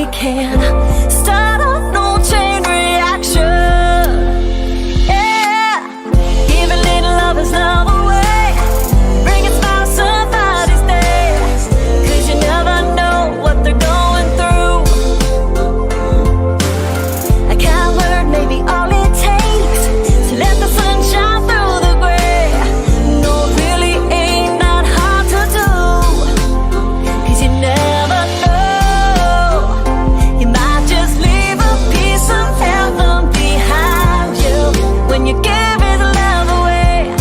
we can start off no chain reaction. Yeah, give a little love is love away. Bring a smile somebody's day. 'Cause you never know what they're going through. A kind word may be all it takes to let the sun shine through the gray. No, it really ain't that hard to do. 'Cause you never know. You might just leave a piece of heaven behind you when you give his love away.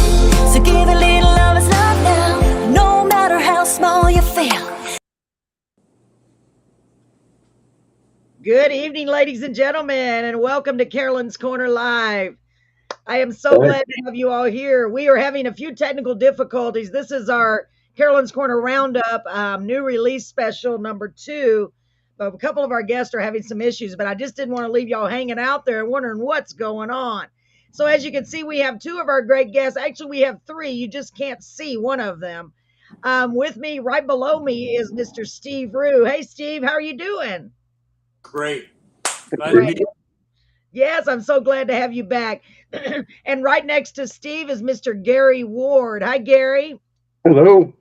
So give a little love is love now, no matter how small you feel. Good evening, ladies and gentlemen, and welcome to Carolyn's Corner Live. I am so glad to have you all here. We are having a few technical difficulties. This is our Carolyn's Corner Roundup new release special #2. But a couple of our guests are having some issues, but I just didn't want to leave y'all hanging out there and wondering what's going on. So as you can see, we have two of our great guests. Actually, we have three. You just can't see one of them. With me, right below me, is Mr. Steve Rue. Hey, Steve, how are you doing? Great. Glad to be here. Yes, I'm so glad to have you back. And right next to Steve is Mr. Gary Ward. Hi, Gary. Hello.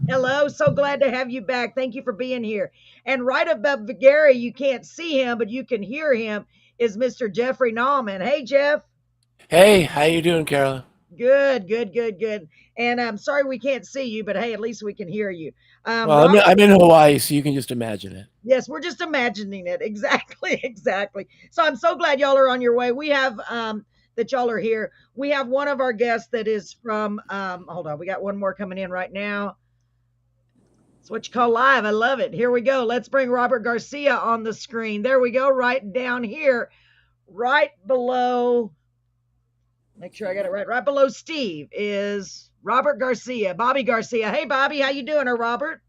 Hello. So glad to have you back. Thank you for being here. And right above Gary, you can't see him, but you can hear him, is Mr. Jeffrey Nauman. Hey, Jeff. Hey, how you doing, Carolyn? Good, good, good, good. And I'm sorry we can't see you, but hey, at least we can hear you. Well, I'm in Hawaii, so you can just imagine it. Yes, we're just imagining it. Exactly, exactly. So I'm so glad y'all are on your way. We have that y'all are here. We have one of our guests that is from hold on, we got one more coming in right now. It's what you call live. I love it. Here we go. Let's bring Robert Garcia on the screen. There we go, right down here, right below. Make sure I got it right. Right below Steve is Robert Garcia, Bobby Garcia. Hey, Bobby, how you doing, or Robert?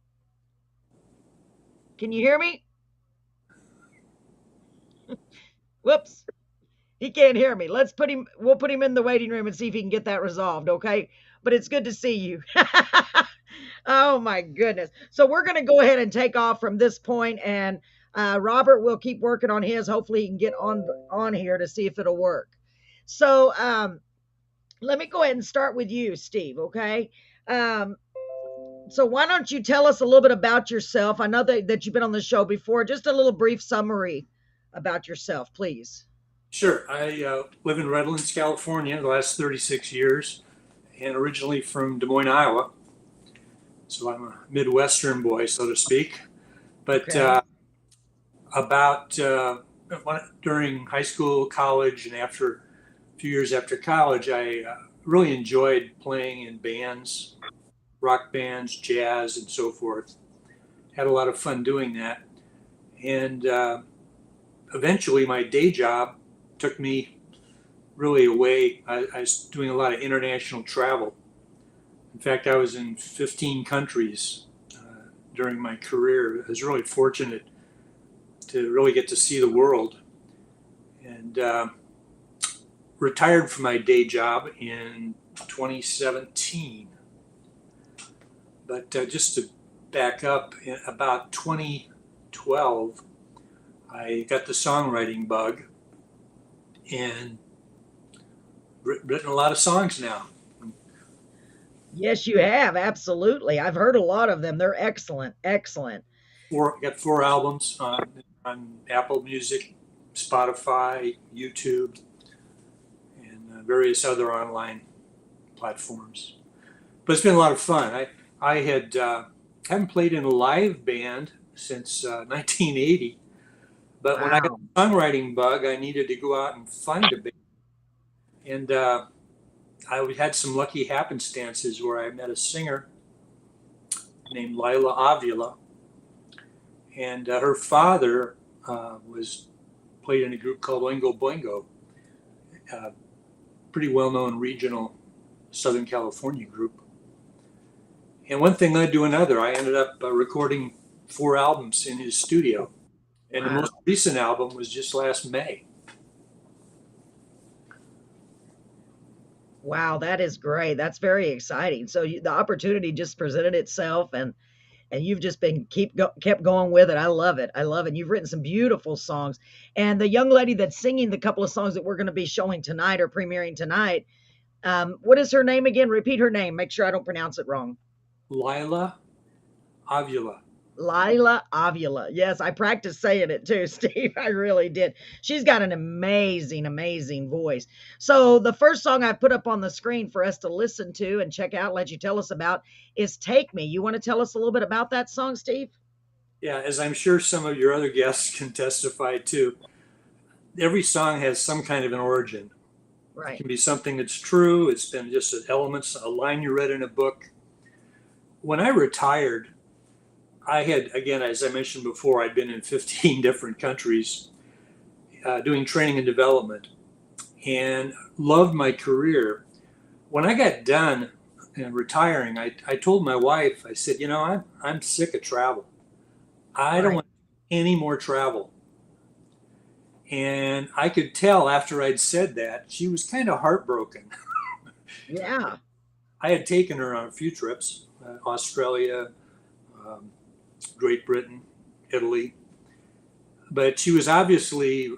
Can you hear me? Whoops. He can't hear me. We'll put him in the waiting room and see if he can get that resolved, okay? But it's good to see you. Oh my goodness. So we're going to go ahead and take off from this point, and Robert will keep working on his. Hopefully he can get on here to see if it'll work. So let me go ahead and start with you, Steve, okay? So why don't you tell us a little bit about yourself? I know that you've been on the show before. Just a little brief summary about yourself, please. Sure. I live in Redlands, California, the last 36 years, and originally from Des Moines, Iowa. So I'm a Midwestern boy, so to speak. But Okay. During high school, college, and after a few years after college, I really enjoyed playing in bands, rock bands, jazz, and so forth. Had a lot of fun doing that. And eventually my day job took me really away. I was doing a lot of international travel. In fact, I was in 15 countries during my career. I was really fortunate to really get to see the world. And retired from my day job in 2017. But just to back up, in about 2012, I got the songwriting bug and written a lot of songs now. Yes, you have. Absolutely. I've heard a lot of them. They're excellent. Excellent. Got 4 albums on Apple Music, Spotify, YouTube, and various other online platforms. But it's been a lot of fun. I haven't played in a live band since 1980. But when I got the songwriting bug, I needed to go out and find a band. And I had some lucky happenstances where I met a singer named Lila Avila. And her father played in a group called Oingo Boingo, pretty well-known regional Southern California group. And one thing led to another. I ended up recording 4 albums in his studio. And the most recent album was just last May. Wow, that is great. That's very exciting. So the opportunity just presented itself, and and you've just been kept going with it. I love it. I love it. You've written some beautiful songs. And the young lady that's singing the couple of songs that we're going to be showing tonight or premiering tonight, what is her name again? Repeat her name. Make sure I don't pronounce it wrong. Lila Avila. Lila Avila. Yes, I practiced saying it too, Steve. I really did. She's got an amazing, amazing voice. So the first song I put up on the screen for us to listen to and check out, let you tell us about, is Take Me. You want to tell us a little bit about that song, Steve? Yeah, as I'm sure some of your other guests can testify to, every song has some kind of an origin. It Right. can be something that's true. It's been just elements, a line you read in a book. When I retired, I had, again, as I mentioned before, I'd been in 15 different countries doing training and development and loved my career. When I got done and retiring, I told my wife, I said, I'm sick of travel. I don't Right. want any more travel. And I could tell after I'd said that, she was kind of heartbroken. Yeah. I had taken her on a few trips, Australia, Great Britain, Italy, but she was obviously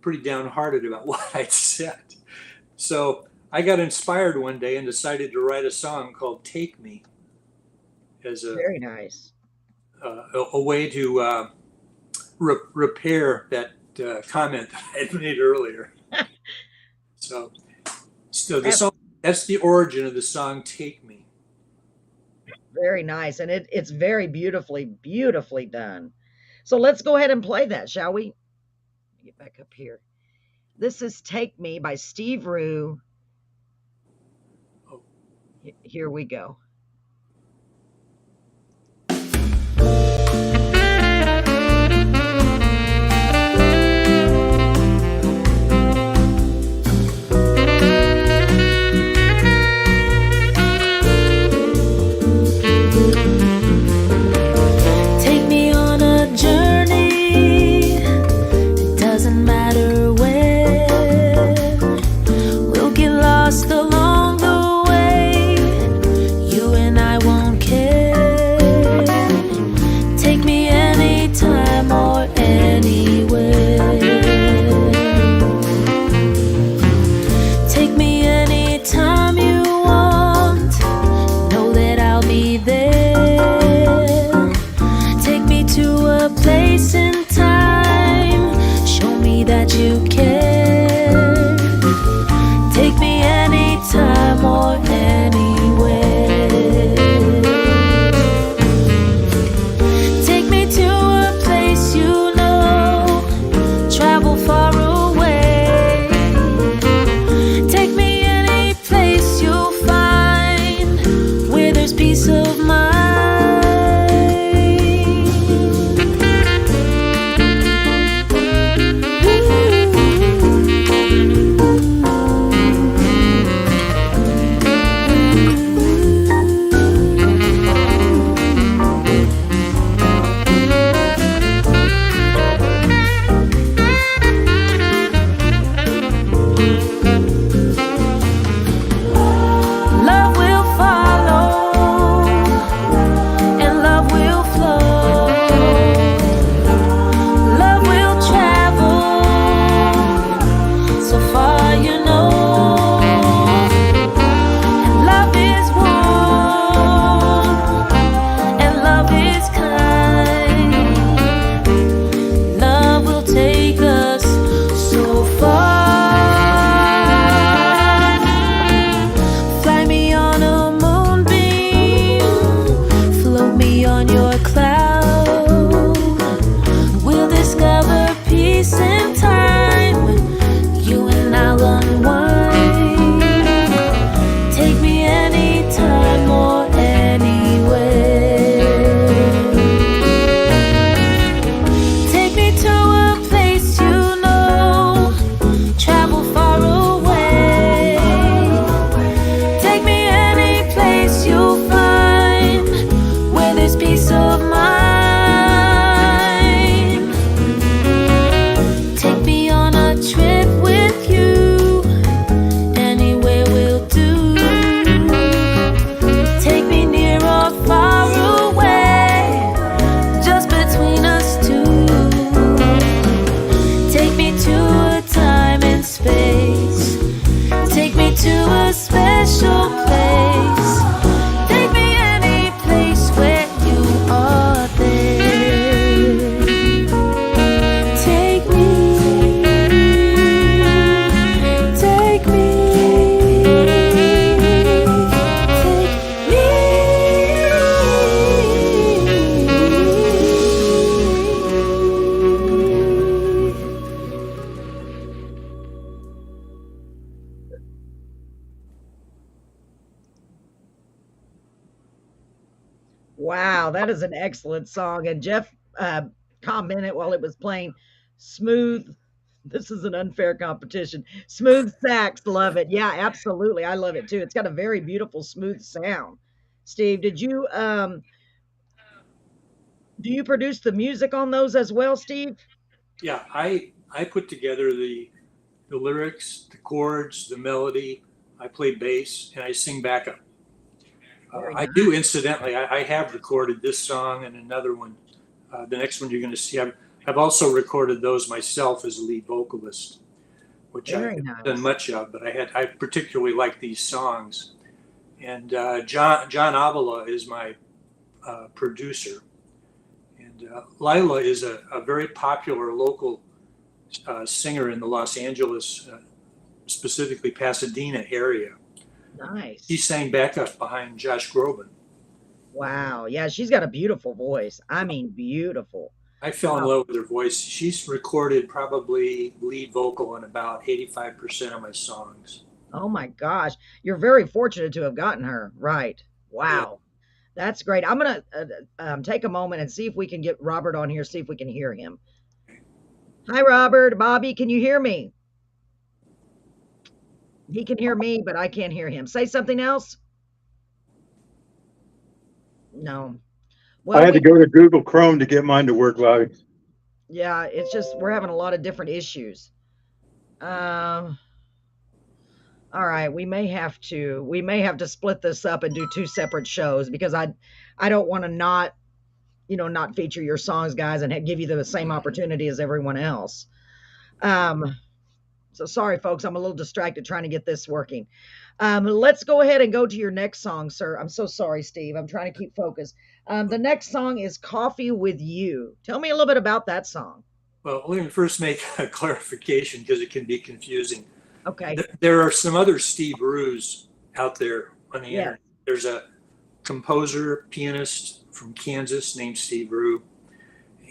pretty downhearted about what I'd said. So I got inspired one day and decided to write a song called Take Me as Very nice. a way to repair that comment that I had made earlier. So the song, that's the origin of the song Take Me. Very nice. And it's very beautifully, beautifully done. So let's go ahead and play that, shall we? Get back up here. This is Take Me by Steve Rue. Oh. Here we go. Take me on a journey. It doesn't matter where. We'll get lost along the way. You and I won't care. Take me anytime or anywhere. Take me anytime you want. Know that I'll be there. Take me to a place in time. Show me that you care. Take me anytime or anywhere. Take me to a place you know. Travel far away. Take me any place you'll find where there's peace of mind. Love will follow, and love will flow. Love will travel so far, you know. And love is warm, and love is kind. Love will take us so far. Fly me on a moonbeam, float me on your cloud. We'll discover peace in time when you and I'll unwind. Take me anytime or anywhere. Take me to a place you know. Travel far away. Take me any place you'll find where there's peace of mind. Take me on a trip with you. Anywhere will do. Take me near or far away. that is an excellent song. And Jeff commented while it was playing, smooth. This is an unfair competition. Smooth sax, love it. Yeah, absolutely. I love it too. It's got a very beautiful, smooth sound. Steve, do you produce the music on those as well, Steve? Yeah, I put together the lyrics, the chords, the melody. I play bass and I sing backup. Very I nice. do, incidentally, I have recorded this song and another one. The next one you're going to see, I've also recorded those myself as a lead vocalist, which I Very haven't done nice. much of, but I particularly like these songs. And John Avila is my producer. And Lila is a very popular local singer in the Los Angeles, specifically Pasadena area. He Nice. sang backup behind Josh Groban. Wow. Yeah, she's got a beautiful voice. I mean, beautiful. I fell in Wow. love with her voice. She's recorded probably lead vocal in about 85% of my songs. Oh my gosh. You're very fortunate to have gotten her. Right. Yeah. Wow. That's great. I'm going to take a moment and see if we can get Robert on here, see if we can hear him. Hi, Robert. Bobby, can you hear me? He can hear me, but I can't hear him. Say something else. No. I Well, had to go to Google Chrome to get mine to work live. yeah, it's just we're having a lot of different issues. Um, all right, we may have to split this up and do two separate shows because I don't want to not feature your songs, guys, and give you the same opportunity as everyone else. Um, so sorry, folks, I'm a little distracted trying to get this working. Let's go ahead and go to your next song, sir. I'm so sorry, Steve. I'm trying to keep focused. The next song is Coffee with You. Tell me a little bit about that song. Well, let me first make a clarification because it can be confusing. Okay. There are some other Steve Rues out there on the Yeah. internet. There's a composer, pianist from Kansas named Steve Rue,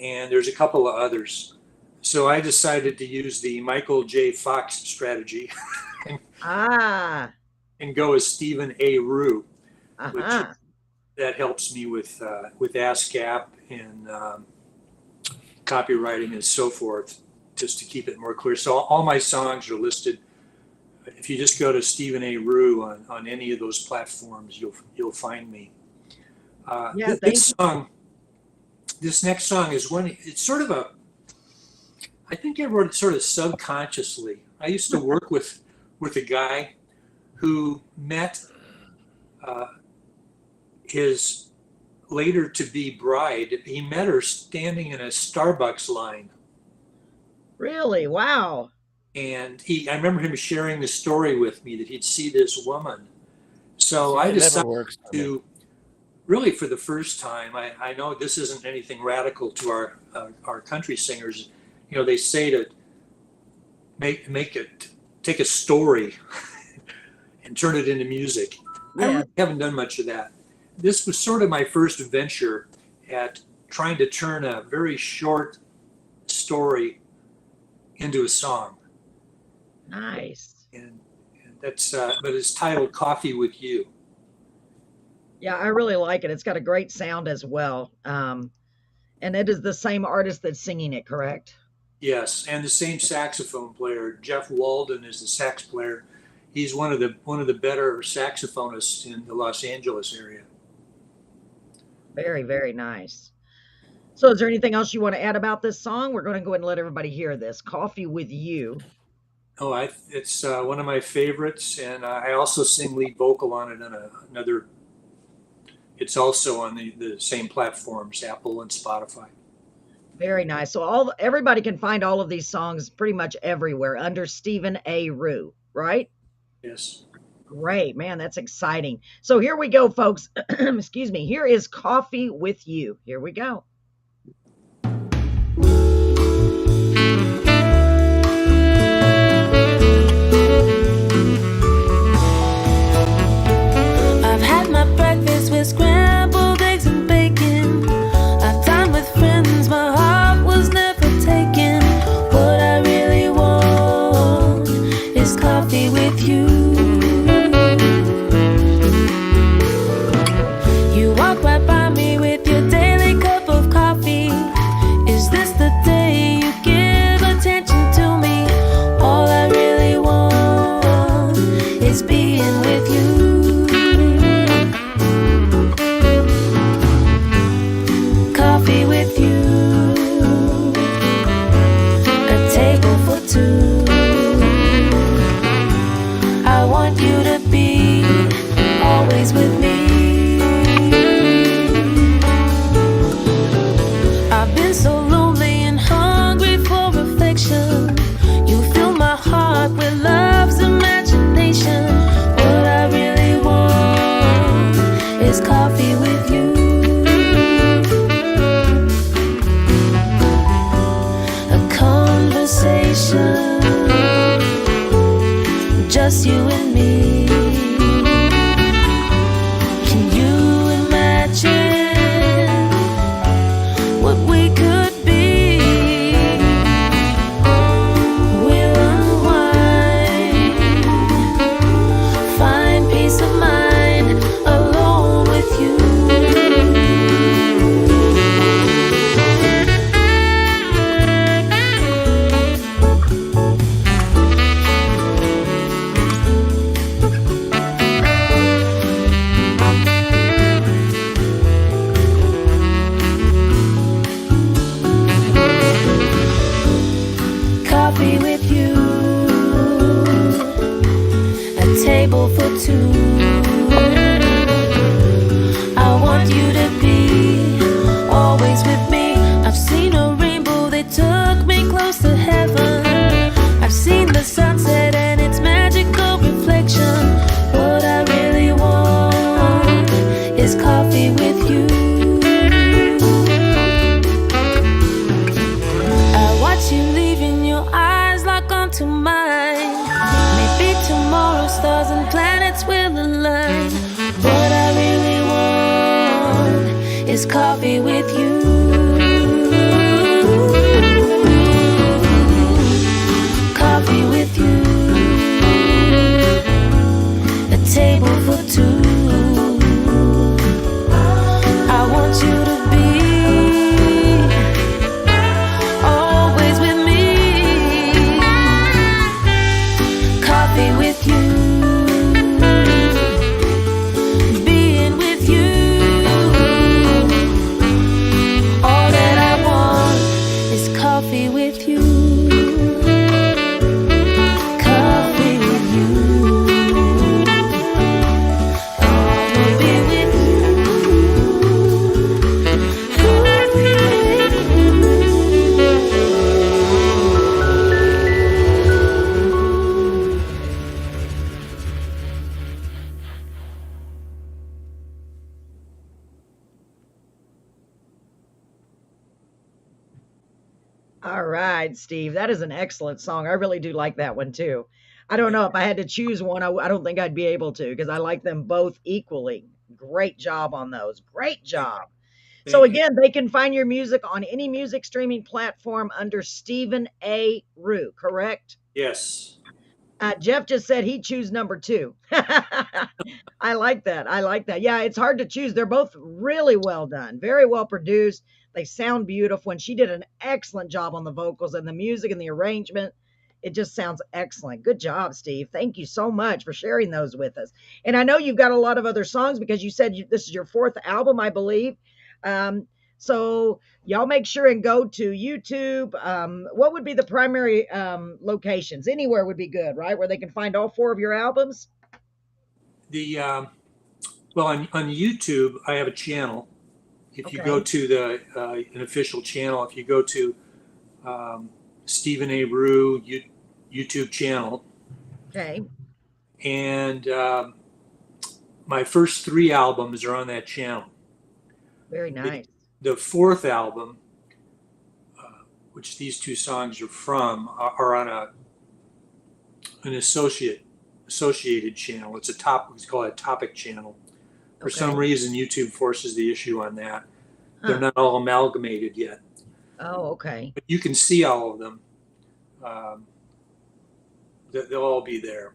and there's a couple of others. So I decided to use the Michael J. Fox strategy Ah, and go as Stephen A. Rue, which uh-huh. that helps me with ASCAP and copywriting and so forth, just to keep it more clear. So all my songs are listed. If you just go to Stephen A. Rue on any of those platforms, you'll find me. Yeah, This song, this next song is one. It's sort of I think I wrote it sort of subconsciously. I used to work with a guy who met uh, his later to be bride. He met her standing in a Starbucks line, really? Wow. and I remember him sharing the story with me that he'd see this woman. So See, I it never decided works for me. to really, for the first time, I know this isn't anything radical to our country singers. You know, they say to make it, take a story and turn it into music. I Yeah. really haven't done much of that. This was sort of my first venture at trying to turn a very short story into a song, Nice. and that's but it's titled "Coffee with You." Yeah, I really like it. It's got a great sound as well. And it is the same artist that's singing it, correct? Yes, and the same saxophone player, Jeff Walden, is the sax player. He's one of the better saxophonists in the Los Angeles area. Very, very nice. So is there anything else you want to add about this song? We're going to go ahead and let everybody hear this. Coffee with You. Oh, it's one of my favorites, and I also sing lead vocal on it on another. It's also on the same platforms, Apple and Spotify. Very nice. So everybody can find all of these songs pretty much everywhere under Stephen A. Rue, right? Yes. Great, man. That's exciting. So here we go, folks. Excuse me. Here is Coffee with You. Here we go. I've had my breakfast with scrambled eggs and bacon. I've dined with friends, my heart was never taken. What I really want is coffee with you. You walk right by me with your day. Coffee with you, a table for two. I want you to be always with me. I've been so lonely and hungry for affection. You fill my heart with love's imagination. What I really want is coffee with you. A conversation, just you and me. Can you imagine what we could be? We'll unwind, find peace of mind alone with you. Coffee with you, a table for two. I want you to be always with me. I've seen a rainbow that took me close to heaven. I've seen the sunset and its magical reflection. What I really want is coffee with you. I watch you leaving, your eyes lock onto mine. Maybe tomorrow stars and planets will align. What I really want is coffee with you. Coffee with you, a table for two. I want you to be always with me. Coffee with you, being with you. All that I want is coffee with you. Coffee with you. I wanna be with you. Coffee with you. All right, Steve. That is an excellent song. I really do like that one too. I don't know if I had to choose one, I don't think I'd be able to because I like them both equally. Great job on those. Great job. So Thank you. again, they can find your music on any music streaming platform under Stephen A. Rue, correct? Yes. Jeff just said he'd choose number two. I like that. I like that. Yeah, it's hard to choose. They're both really well done, very well produced. They sound beautiful. And she did an excellent job on the vocals and the music and the arrangement. It just sounds excellent. Good job, Steve. Thank you so much for sharing those with us. And I know you've got a lot of other songs because you said this is your fourth album, I believe. So y'all make sure and go to YouTube. What would be the primary locations? Anywhere would be good, right? Where they can find all four of your albums? The well, on YouTube, I have a channel. If you Okay. go to the an official channel, if you go to Stephen A. Rue YouTube channel, Okay. and my first three albums are on that channel. Very nice. The fourth album, which these two songs are from, are on an associated channel. It's called a topic channel. For some Okay. reason, YouTube forces the issue on that. They're Huh. not all amalgamated yet, Oh, okay. but you can see all of them. They'll all be there.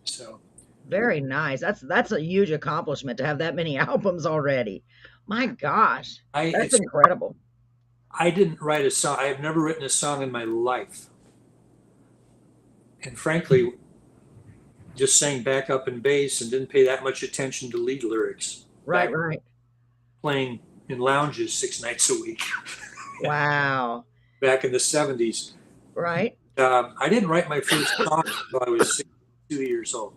So Very nice. That's a huge accomplishment to have that many albums already. My gosh, that's incredible. I didn't write a song. I have never written a song in my life. And frankly, just sang backup and bass and didn't pay that much attention to lead lyrics. Right, Back right. playing in lounges 6 nights a week Wow. back in the 70s. Right. I didn't write my first song until I was 62 years old.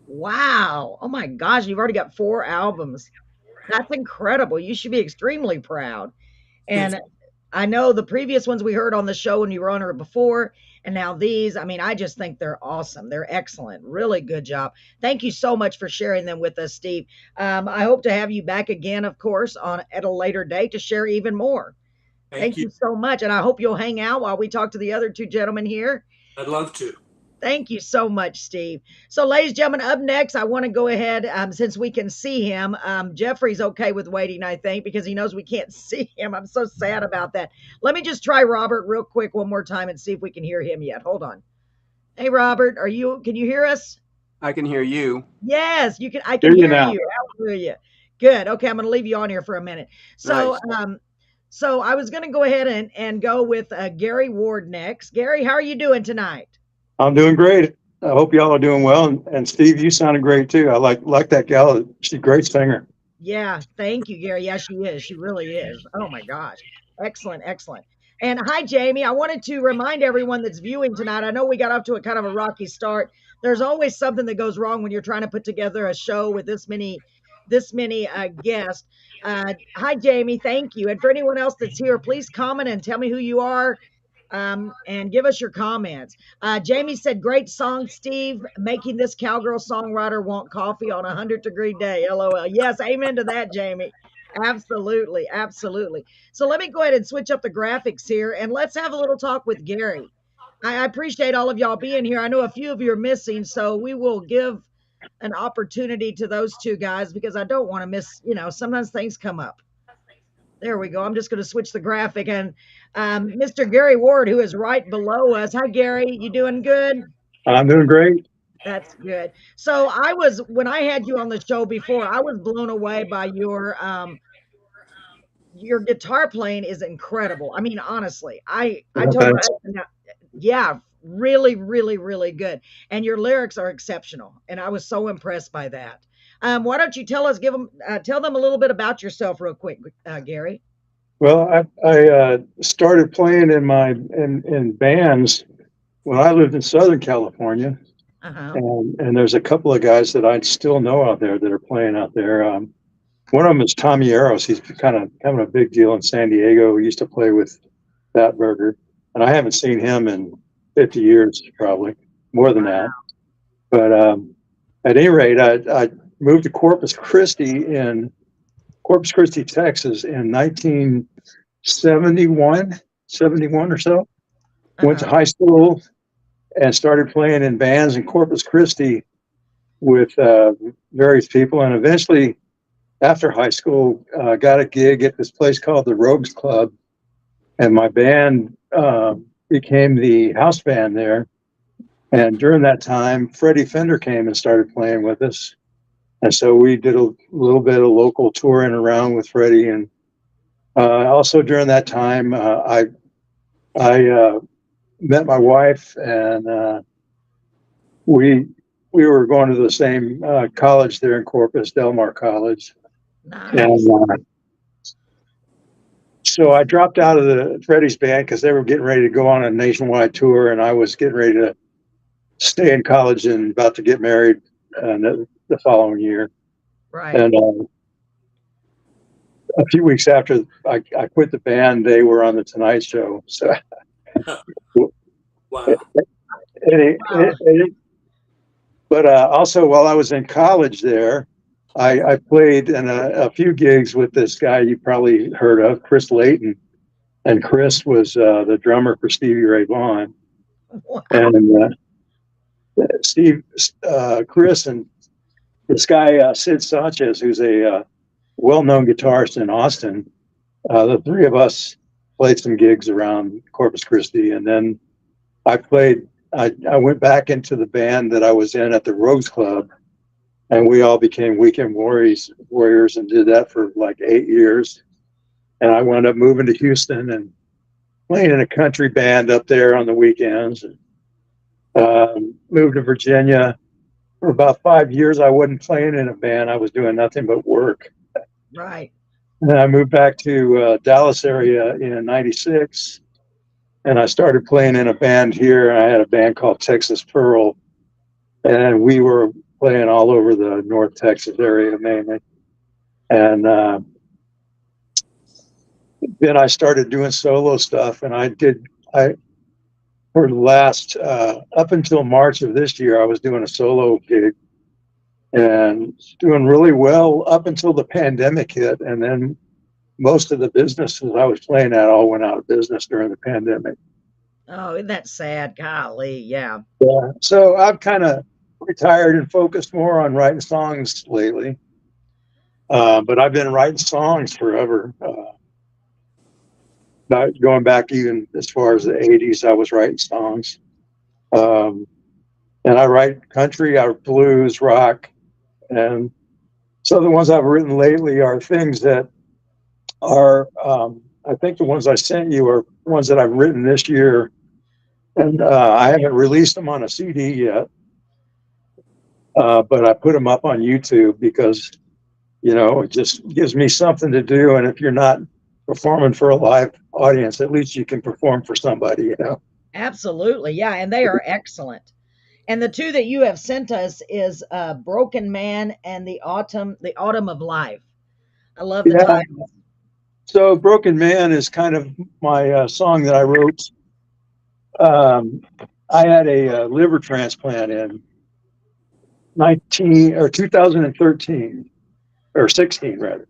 Wow. Oh my gosh, you've already got 4 albums. That's incredible. You should be extremely proud. Thank And I know the previous ones we heard on the show when you were on her before, and now these, I mean, I just think they're awesome. They're excellent. Really good job. Thank you so much for sharing them with us, Steve. I hope to have you back again, of course, on at a later date to share even more. Thank Thank you. you so much. And I hope you'll hang out while we talk to the other 2 gentlemen here. I'd love to. Thank you so much, Steve. So, ladies and gentlemen, up next, I want to go ahead, since we can see him. Jeffrey's okay with waiting, I think, because he knows we can't see him. I'm so sad about that. Let me just try Robert real quick one more time and see if we can hear him yet. Hold on. Hey, Robert, can you hear us? I can hear you. Yes, you can. I Hear can you hear now. you. Hallelujah. Good. Okay, I'm going to leave you on here for a minute. So, Nice. so I was going to go ahead and go with Gary Ward next. Gary, how are you doing tonight? I'm doing great. I hope y'all are doing well. And Steve, you sounded great too. I like that gal. She's a great singer. Yeah, thank you, Gary. Yeah, she is. She really is. Oh my gosh. Excellent, excellent. And hi, Jamie. I wanted to remind everyone that's viewing tonight. I know we got off to a kind of a rocky start. There's always something that goes wrong when you're trying to put together a show with this many guests. Hi, Jamie. Thank you. And for anyone else that's here, please comment and tell me who you are. And give us your comments. Jamie said, "Great song, Steve. Making this cowgirl songwriter want coffee on a 100-degree day." LOL. Yes, amen to that, Jamie. Absolutely, absolutely. So let me go ahead and switch up the graphics here, and let's have a little talk with Gary. I appreciate all of y'all being here. I know a few of you are missing, so we will give an opportunity to those 2 guys because I don't want to miss. Sometimes things come up. There we go. I'm just going to switch the graphic and Mr. Gary Ward, who is right below us. Hi, Gary. You doing good? I'm doing great. That's good. So when I had you on the show before, I was blown away by your guitar playing is incredible. I mean, honestly, I told my Thanks. husband, yeah, really, really, really good. And your lyrics are exceptional. And I was so impressed by that. Why don't you tell them a little bit about yourself real quick, Gary? Well, I started playing in bands when I lived in Southern California, Uh-huh. and there's a couple of guys that I still know out there that are playing out there. One of them is Tommy Eros. He's kind of having a big deal in San Diego. He used to play with Fatburger, and I haven't seen him in 50 years, probably more than that. But at any rate, I moved to Corpus Christi, Texas in 1971 or so. Went to Uh-huh. high school and started playing in bands in Corpus Christi with various people, and eventually, after high school, got a gig at this place called the Rogues Club, and my band became the house band there. And during that time, Freddie Fender came and started playing with us, and so we did a little bit of local touring around with Freddie. And also during that time, I met my wife, and we were going to the same college there in Corpus, Del Mar College. Nice. And so I dropped out of the Freddie's band because they were getting ready to go on a nationwide tour, and I was getting ready to stay in college and about to get married the following year. Right. And a few weeks after I quit the band, they were on the Tonight Show. So Wow. But also while I was in college there, I played in a few gigs with this guy you probably heard of, Chris Layton. And Chris was the drummer for Stevie Ray Vaughan. Wow. And Chris and this guy, Sid Sanchez, who's a well-known guitarist in Austin, the 3 of us played some gigs around Corpus Christi. And then I went back into the band that I was in at the Rogues Club, and we all became Weekend Warriors and did that for like 8 years. And I wound up moving to Houston and playing in a country band up there on the weekends. And moved to Virginia. For about 5 years, I wasn't playing in a band. I was doing nothing but work. Right. And then I moved back to Dallas area in '96, and I started playing in a band here. I had a band called Texas Pearl, and we were playing all over the North Texas area mainly. And then I started doing solo stuff, and I for the last up until March of this year, I was doing a solo gig and doing really well up until the pandemic hit, and then most of the businesses I was playing at all went out of business during the pandemic. Oh, isn't that sad? Golly, yeah. Yeah. So I've kind of retired and focused more on writing songs lately. But I've been writing songs forever. Going back even as far as the '80s, I was writing songs. And I write country, I write blues, rock. And so the ones I've written lately are things that are, I think the ones I sent you are ones that I've written this year. And I haven't released them on a CD yet. But I put them up on YouTube because, it just gives me something to do. And if you're not performing for a live audience, at least you can perform for somebody. Absolutely. Yeah. And they are excellent. And the two that you have sent us is Broken Man and the Autumn of Life. I love the title. So Broken Man is kind of my song that I wrote. I had a liver transplant in 2013 or 16 rather,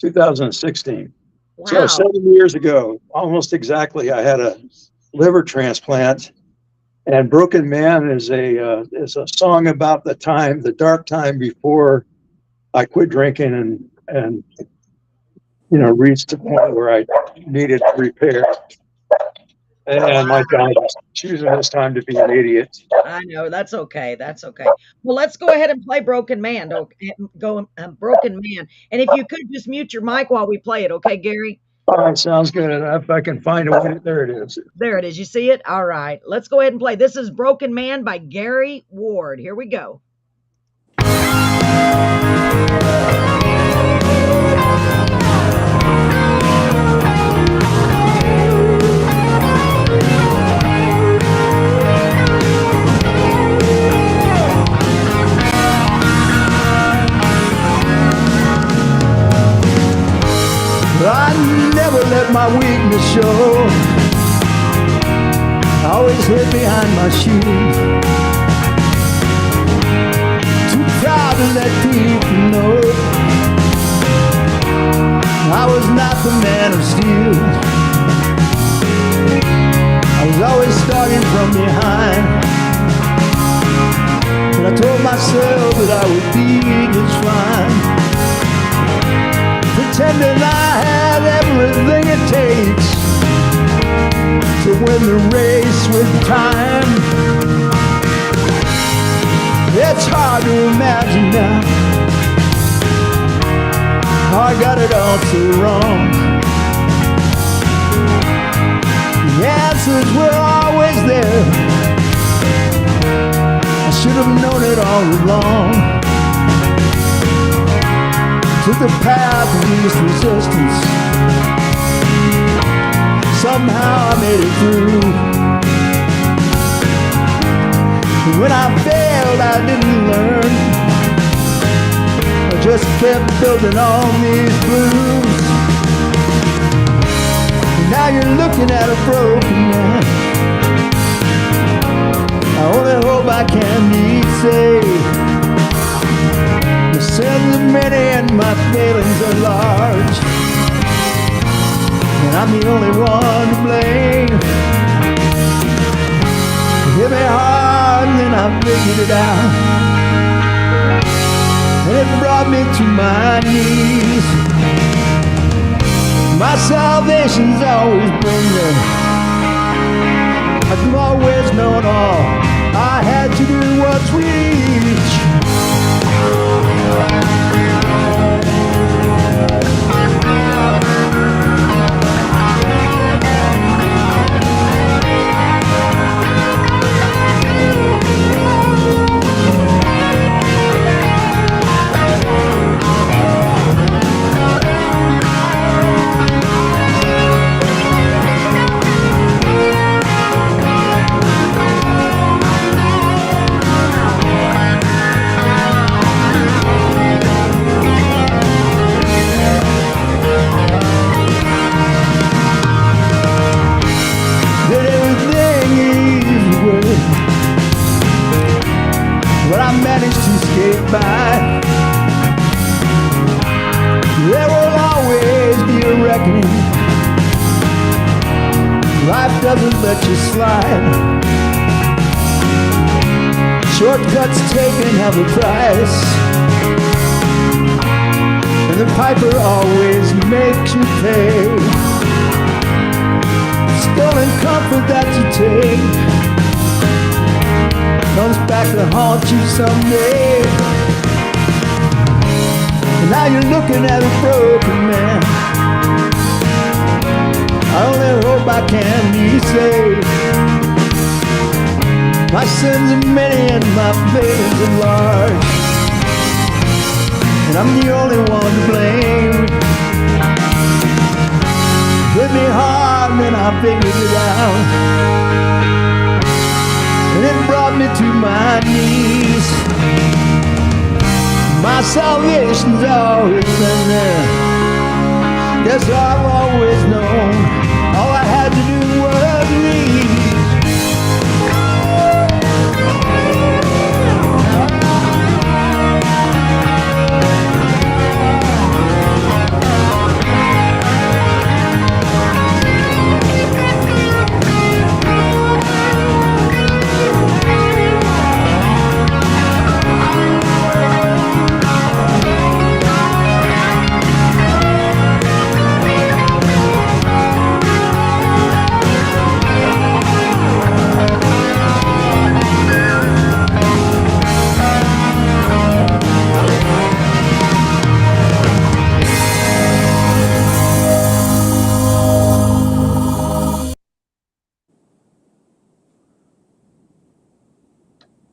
2016. Wow. So 7 years ago, almost exactly, I had a liver transplant. And Broken Man is a song about the dark time before I quit drinking and reached the point where I needed repair. And my God, choosing this time to be an idiot. I know, that's okay. That's okay. Well, let's go ahead and play Broken Man. Broken Man. And if you could just mute your mic while we play it, okay, Gary? All right, sounds good. If I can find a way, there it is. There it is. You see it? All right. Let's go ahead and play. This is Broken Man by Gary Ward. Here we go. I never let my weakness show. I always hid behind my shield. Too proud to let people know I was not the man of steel. I was always starting from behind, but I told myself that I would be just fine. Pretending I had everything it takes to win the race with time. It's hard to imagine now how I got it all so wrong. The answers were always there. I should have known it all along. Took the path of least resistance. Somehow I made it through. And when I failed, I didn't learn. I just kept building on these blues. And now you're looking at a broken man. I only hope I can be saved. The sins are many and my failings are large, and I'm the only one to blame. It hit me hard and then I figured it out, and it brought me to my knees. My salvation's always been there. I've always known all I had to do was reach. walking. Life doesn't let you slide. Shortcuts taken have a price, and the piper always makes you pay. Stolen comfort that you take comes back to haunt you someday. And now you're looking at a broken man. I only hope I can be saved. My sins are many and my failings are large, and I'm the only one to blame. Hit me hard and I figured it out, and it brought me to my knees. My salvation's always been there. Guess I've always known all I had to do was leave.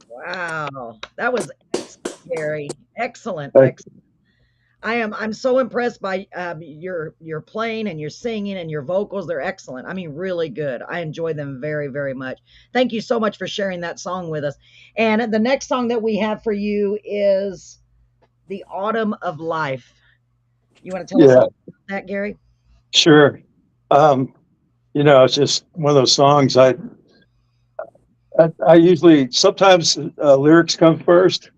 Wow, that was excellent, Gary. Excellent, Thank excellent. I'm so impressed by your playing and your singing and your vocals. They're excellent. I mean, really good. I enjoy them very, very much. Thank you so much for sharing that song with us. And the next song that we have for you is "The Autumn of Life." You want to tell us Yeah, all about that, Gary? sure. It's just one of those songs. I usually sometimes lyrics come first,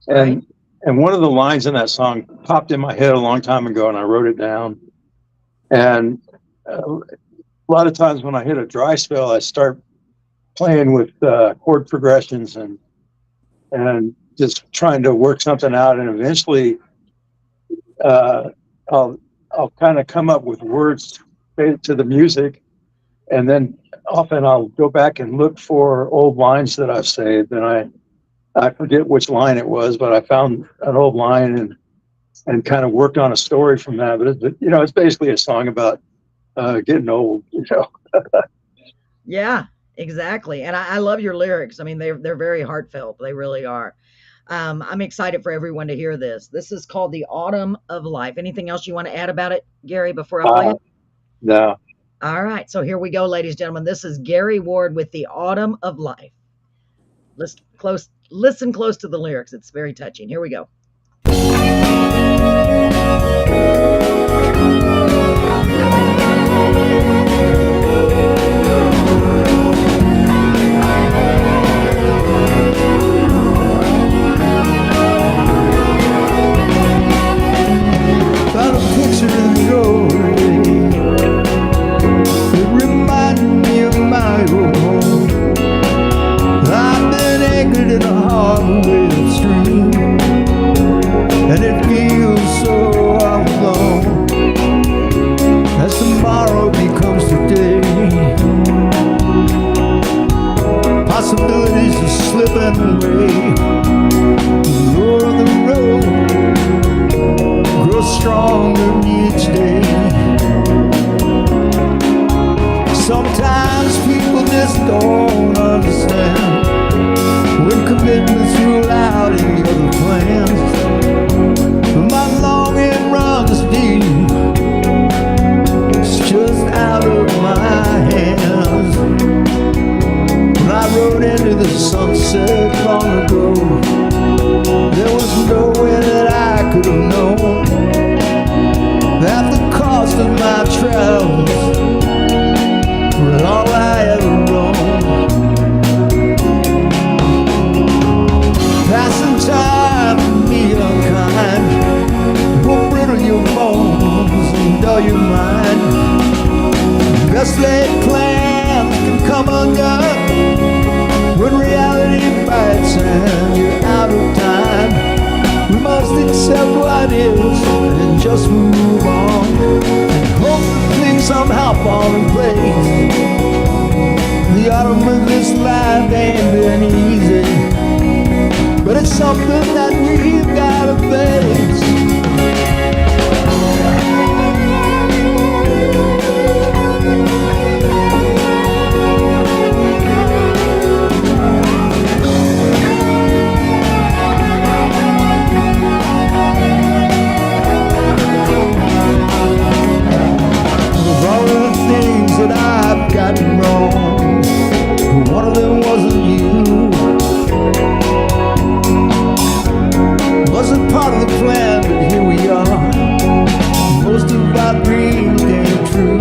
Right? and one of the lines in that song popped in my head a long time ago, and I wrote it down. And a lot of times when I hit a dry spell, I start playing with chord progressions and just trying to work something out, and eventually uh, I'll kind of come up with words to the music, and then often I'll go back and look for old lines that I've saved, and I forget which line it was, but I found an old line and kind of worked on a story from that. But it's basically a song about getting old. Yeah, exactly. And I love your lyrics. I mean, they're very heartfelt. They really are. I'm excited for everyone to hear this. This is called "The Autumn of Life." Anything else you want to add about it, Gary, before I play Uh, it? no, All right. So here we go, ladies and gentlemen. This is Gary Ward with "The Autumn of Life." Listen close to the lyrics. It's very touching. Here we go. Found a picture in the old days. It reminded me of my old home. I've been anchored in a harbor with a stream, and it feels so all alone as tomorrow becomes today. Possibilities are slipping away. The roar of the road grows stronger each day. Sometimes people just don't understand when commitments rule out any other plans. But my longing runs deep, it's just out of my hands. When I rode into the sunset long ago, there was no way that I could have known that the cost of my travels was all I ever owned. Passing time can be unkind, will brittle your bones and dull your mind. mind. Best laid plans can come undone when reality bites and you're out of time. We must accept what is and just move on and hope that things somehow fall in place. The autumn of this life ain't been easy, but it's something that we've gotta face. Of all the things that I've gotten wrong, one of them wasn't you. Wasn't part of the plan, but here we are. Most of our dreams came true.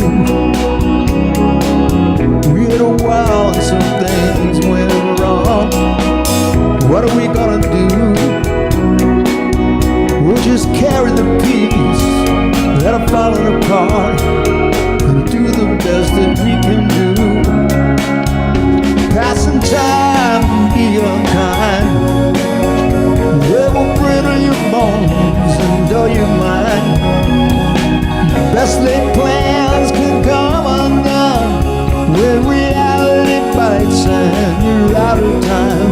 We had a while and some things went wrong. What are we gonna do? We'll just carry the pieces that are falling apart and do the best that we can do. Passing time can be unkind. They will brittle your bones and dull your mind. Your best laid plans can come undone when reality bites and you're out of time.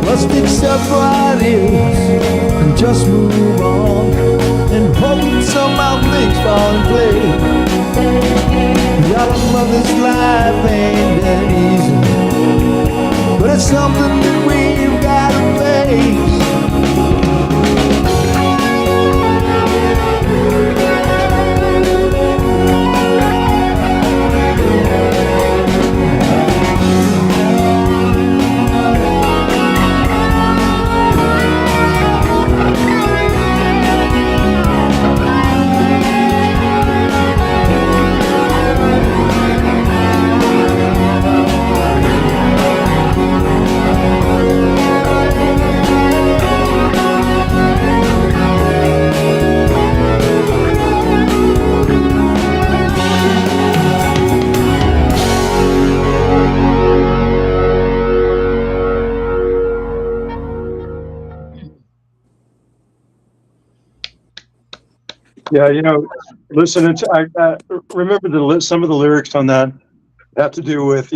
Must accept what is and just move on and hope that somehow things fall in place. The autumn of this life ain't that easy, but it's something that we've gotta face. Yeah, listening to, I remember some of the lyrics on that have to do with,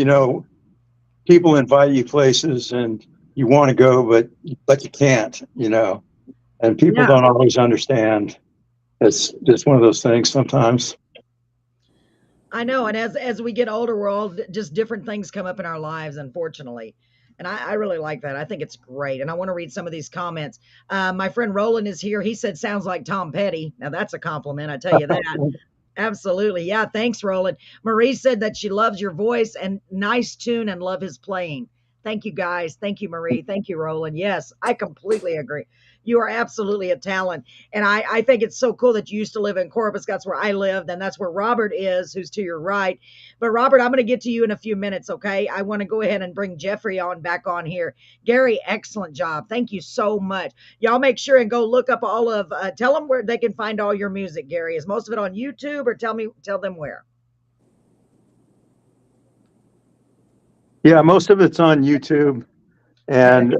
people invite you places and you want to go, but you can't, and people Yeah. don't always understand. It's just one of those things sometimes. I know, and as we get older, we're all just different things come up in our lives, unfortunately. And I really like that. I think it's great. And I want to read some of these comments. My friend Roland is here. He said, sounds like Tom Petty. Now, that's a compliment. I tell you that. Absolutely. Yeah. Thanks, Roland. Marie said that she loves your voice and nice tune and love his playing. Thank you, guys. Thank you, Marie. Thank you, Roland. Yes, I completely agree. You are absolutely a talent. And I think it's so cool that you used to live in Corpus. That's where I lived. And that's where Robert is, who's to your right. But Robert, I'm going to get to you in a few minutes. Okay. I want to go ahead and bring Jeffrey on back on here. Gary, excellent job. Thank you so much. Y'all make sure and go look up all of, tell them where they can find all your music, Gary. Is most of it on YouTube or tell them where? Yeah, most of it's on YouTube, and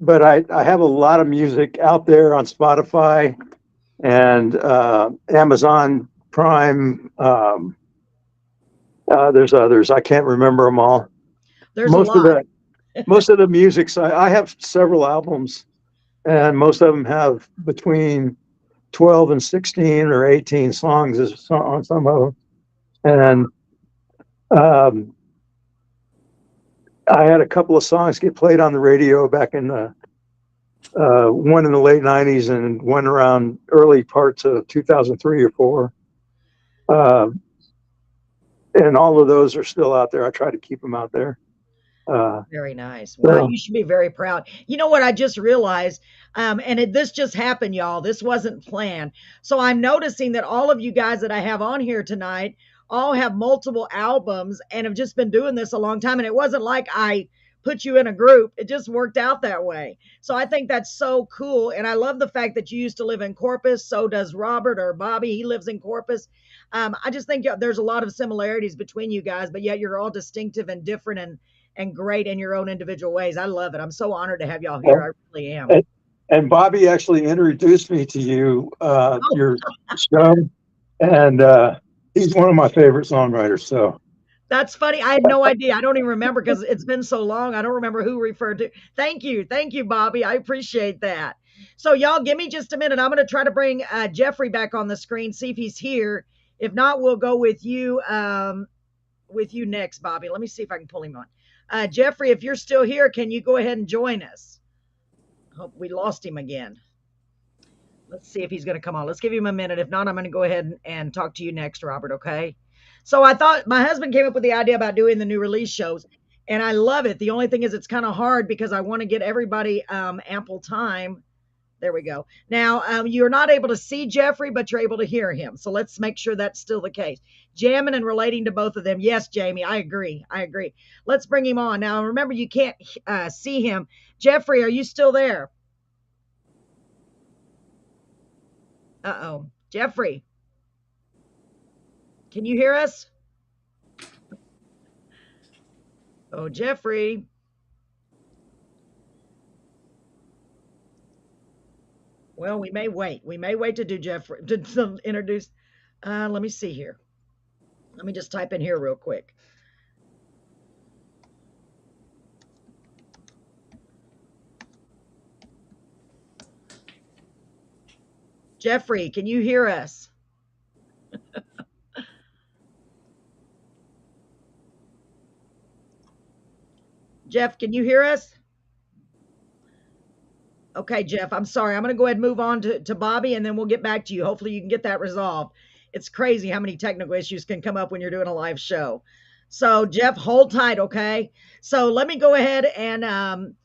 but I have a lot of music out there on Spotify and Amazon Prime. There's others. I can't remember them all. There's Most a of lot. most of the music. I have several albums, and most of them have between 12 and 16 or 18 songs on some of them. And I had a couple of songs get played on the radio back in the one in the late 90s and one around early parts of 2003 or 4. And all of those are still out there. I try to keep them out there. Very nice. Wow, So, you should be very proud. You know what I just realized? This just happened, y'all. This wasn't planned. So I'm noticing that all of you guys that I have on here tonight all have multiple albums and have just been doing this a long time. And it wasn't like I put you in a group. It just worked out that way. So I think that's so cool. And I love the fact that you used to live in Corpus. So does Robert or Bobby. He lives in Corpus. I just think there's a lot of similarities between you guys, but yet you're all distinctive and different and great in your own individual ways. I love it. I'm so honored to have y'all here. I really am. And Bobby actually introduced me to you, Oh, your show, and he's one of my favorite songwriters. So that's funny. I had no idea. I don't even remember because it's been so long. I don't remember who referred to. Thank you. Thank you, Bobby. I appreciate that. So, y'all, give me just a minute. I'm going to try to bring Jeffrey back on the screen, see if he's here. If not, we'll go with you next, Bobby. Let me see if I can pull him on. Jeffrey, if you're still here, can you go ahead and join us? Hope we lost him again. Let's see if he's going to come on. Let's give him a minute. If not, I'm going to go ahead and talk to you next, Robert, okay? So I thought my husband came up with the idea about doing the new release shows, and I love it. The only thing is it's kind of hard because I want to get everybody ample time. There we go. Now, you're not able to see Jeffrey, but you're able to hear him. So let's make sure that's still the case. Jamming and relating to both of them. Yes, Jamie, I agree. I agree. Let's bring him on. Now, remember, you can't see him. Jeffrey, are you still there? Uh-oh. Jeffrey, can you hear us? Oh, Jeffrey. Well, we may wait. We may wait to do Jeffrey to introduce. Let me see here. Let me just type in here real quick. Jeffrey, can you hear us? Jeff, can you hear us? Okay, Jeff, I'm sorry. I'm going to go ahead and move on to Bobby, and then we'll get back to you. Hopefully, you can get that resolved. It's crazy how many technical issues can come up when you're doing a live show. So, Jeff, hold tight, okay? So, let me go ahead and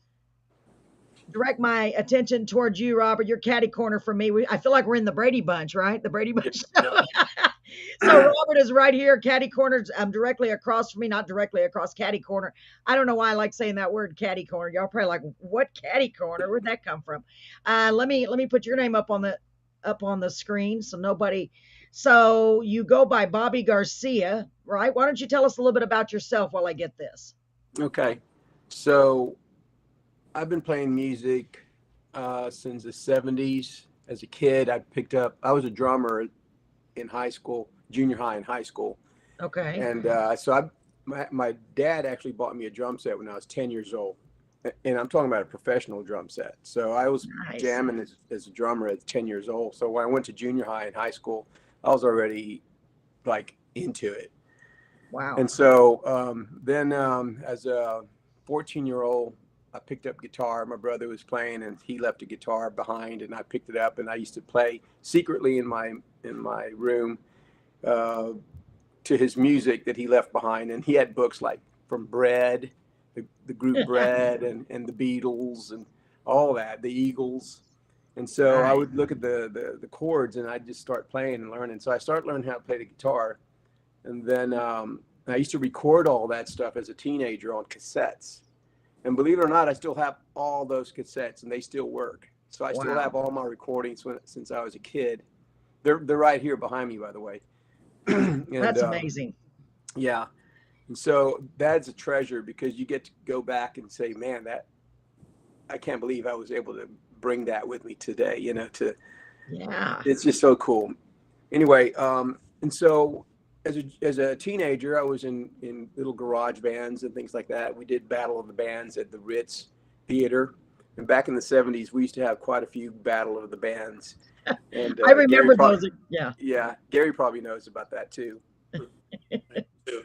direct my attention towards you, Robert. You're catty corner for me. I feel like we're in the Brady Bunch, right? The Brady Bunch. Yep. So Robert is right here, catty corner, directly across from me, not directly across, catty corner. I don't know why I like saying that word, catty corner. Y'all probably like, what catty corner? Where'd that come from? Let me put your name up on the screen so nobody. So you go by Bobby Garcia, right? Why don't you tell us a little bit about yourself while I get this? Okay, so I've been playing music since the 70s. As a kid, I was a drummer in high school, junior high and high school. Okay. And my dad actually bought me a drum set when I was 10 years old. And I'm talking about a professional drum set. So I was Nice. jamming as a drummer at 10 years old. So when I went to junior high and high school, I was already like into it. Wow. And so then as a 14-year-old, I picked up guitar. My brother was playing, and he left a guitar behind, and I picked it up, and I used to play secretly in my room to his music that he left behind. And he had books like from Bread, the group Bread, and the Beatles, and all that, the Eagles. And so I would look at the chords, and I'd just start playing and learning. So I started learning how to play the guitar, and then I used to record all that stuff as a teenager on cassettes. And believe it or not, I still have all those cassettes, and they still work. So I still have all my recordings since I was a kid. They're right here behind me, by the way. And, That's amazing. Yeah. And so that's a treasure, because you get to go back and say, man, I can't believe I was able to bring that with me today, Yeah. It's just so cool. Anyway, and so as a teenager, I was in little garage bands and things like that. We did Battle of the Bands at the Ritz Theater. And back in the 70s, we used to have quite a few Battle of the Bands. And I remember those. Yeah. Yeah, Gary probably knows about that too.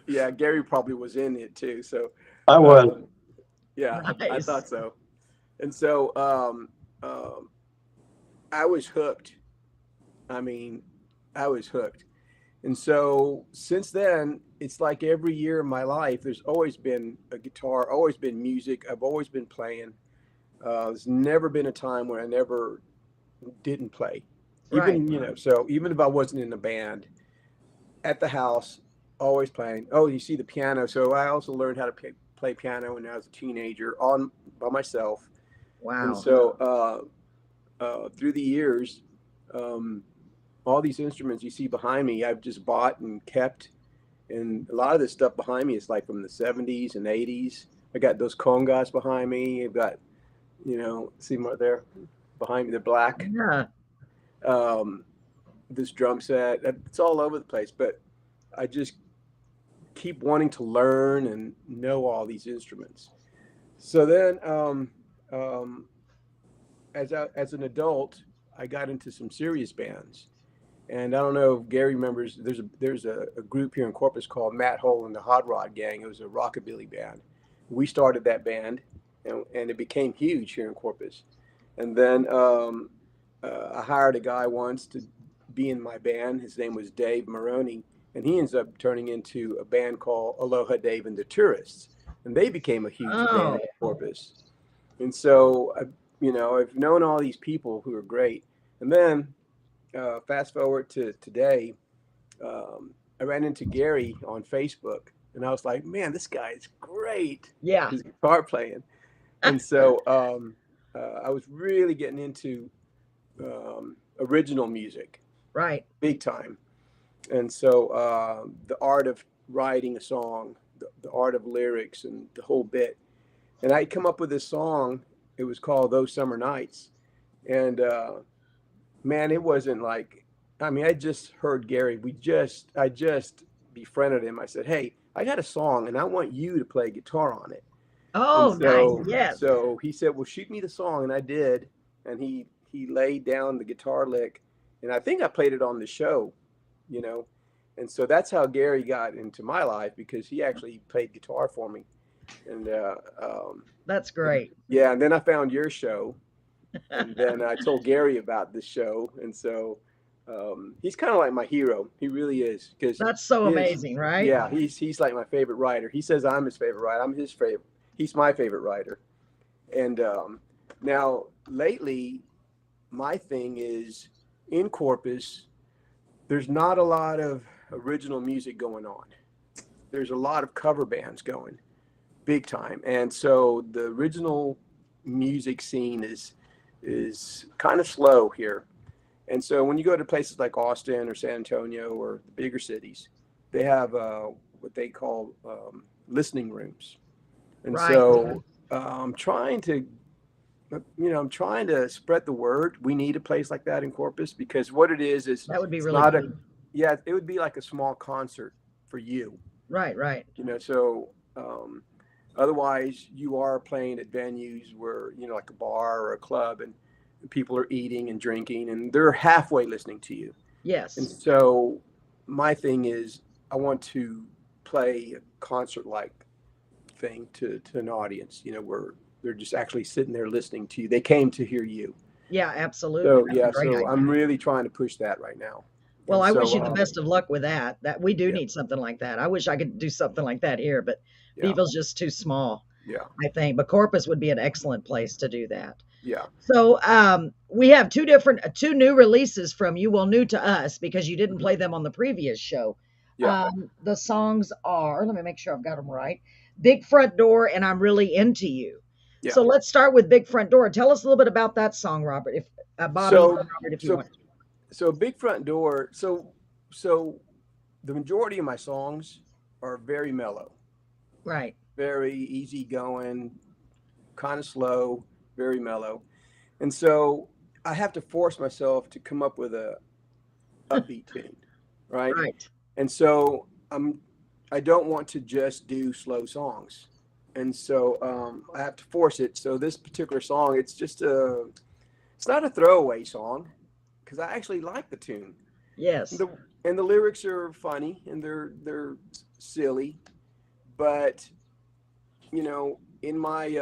Yeah, Gary probably was in it too. So I was. Yeah, I Nice. thought so. And so I was hooked. I mean, I was hooked. And so since then, it's like every year in my life, there's always been a guitar, always been music. I've always been playing. There's never been a time where I never didn't play. Even, so even if I wasn't in a band, at the house, always playing. Oh, you see the piano. So I also learned how to play piano when I was a teenager on by myself. And Wow. so through the years, all these instruments you see behind me, I've just bought and kept. And a lot of this stuff behind me is like from the 70s and 80s. I got those congas behind me. I've got, see them right there behind me, they're black. Yeah. This drum set, it's all over the place, but I just keep wanting to learn and know all these instruments. So then, as an adult, I got into some serious bands. And I don't know if Gary remembers, there's a group here in Corpus called Matt Hole and the Hot Rod Gang. It was a rockabilly band. We started that band, and it became huge here in Corpus. And then I hired a guy once to be in my band. His name was Dave Maroney, and he ends up turning into a band called Aloha Dave and the Tourists. And they became a huge band in Corpus. And so, I've known all these people who are great. And then fast forward to today, I ran into Gary on Facebook, and I was like, man, this guy is great. Yeah. His guitar playing. And so I was really getting into original music. Right. Big time. And so the art of writing a song, the art of lyrics and the whole bit. And I come up with this song. It was called Those Summer Nights. And man, it wasn't like, I just heard Gary. I just befriended him. I said, hey, I got a song and I want you to play guitar on it. Oh, so, nice. Yes. So he said, well, shoot me the song. And I did. And he laid down the guitar lick. And I think I played it on the show, And so that's how Gary got into my life, because he actually played guitar for me. And that's great. yeah. And then I found your show. And then I told Gary about this show. And so he's kind of like my hero. He really is. Because that's so amazing, right? Yeah. He's like my favorite writer. He says I'm his favorite writer. I'm his favorite. He's my favorite writer. And now lately, my thing is in Corpus, there's not a lot of original music going on. There's a lot of cover bands going big time. And so the original music scene is kind of slow here. And so when you go to places like Austin or San Antonio or the bigger cities, they have what they call listening rooms. And right. So I'm trying to spread the word. We need a place like that in Corpus, because what it is that would be really good. It would be like a small concert for you. Right. So otherwise you are playing at venues where, like a bar or a club, and people are eating and drinking and they're halfway listening to you. Yes. And so my thing is, I want to play a concert-like thing to an audience, where they're just actually sitting there listening to you. They came to hear you. Yeah, absolutely. So I'm really trying to push that right now. Well, I wish you the best of luck with that. That we do need something like that. I wish I could do something like that here, but Beevil's just too small. Yeah. I think, but Corpus would be an excellent place to do that. Yeah. So we have two new releases from you. Well, new to us because you didn't play them on the previous show. Yeah. The songs are, let me make sure I've got them right. Big Front Door and I'm Really Into You. Yeah. So let's start with Big Front Door. Tell us a little bit about that song, Robert. If Bobby, Robert, if you want. So Big Front Door. So the majority of my songs are very mellow. Right. Very easy going, kind of slow, very mellow. And so I have to force myself to come up with a upbeat tune, right? Right. And so I don't want to just do slow songs. And so I have to force it. So this particular song, it's not a throwaway song, because I actually like the tune. Yes. And the lyrics are funny and they're silly, but in my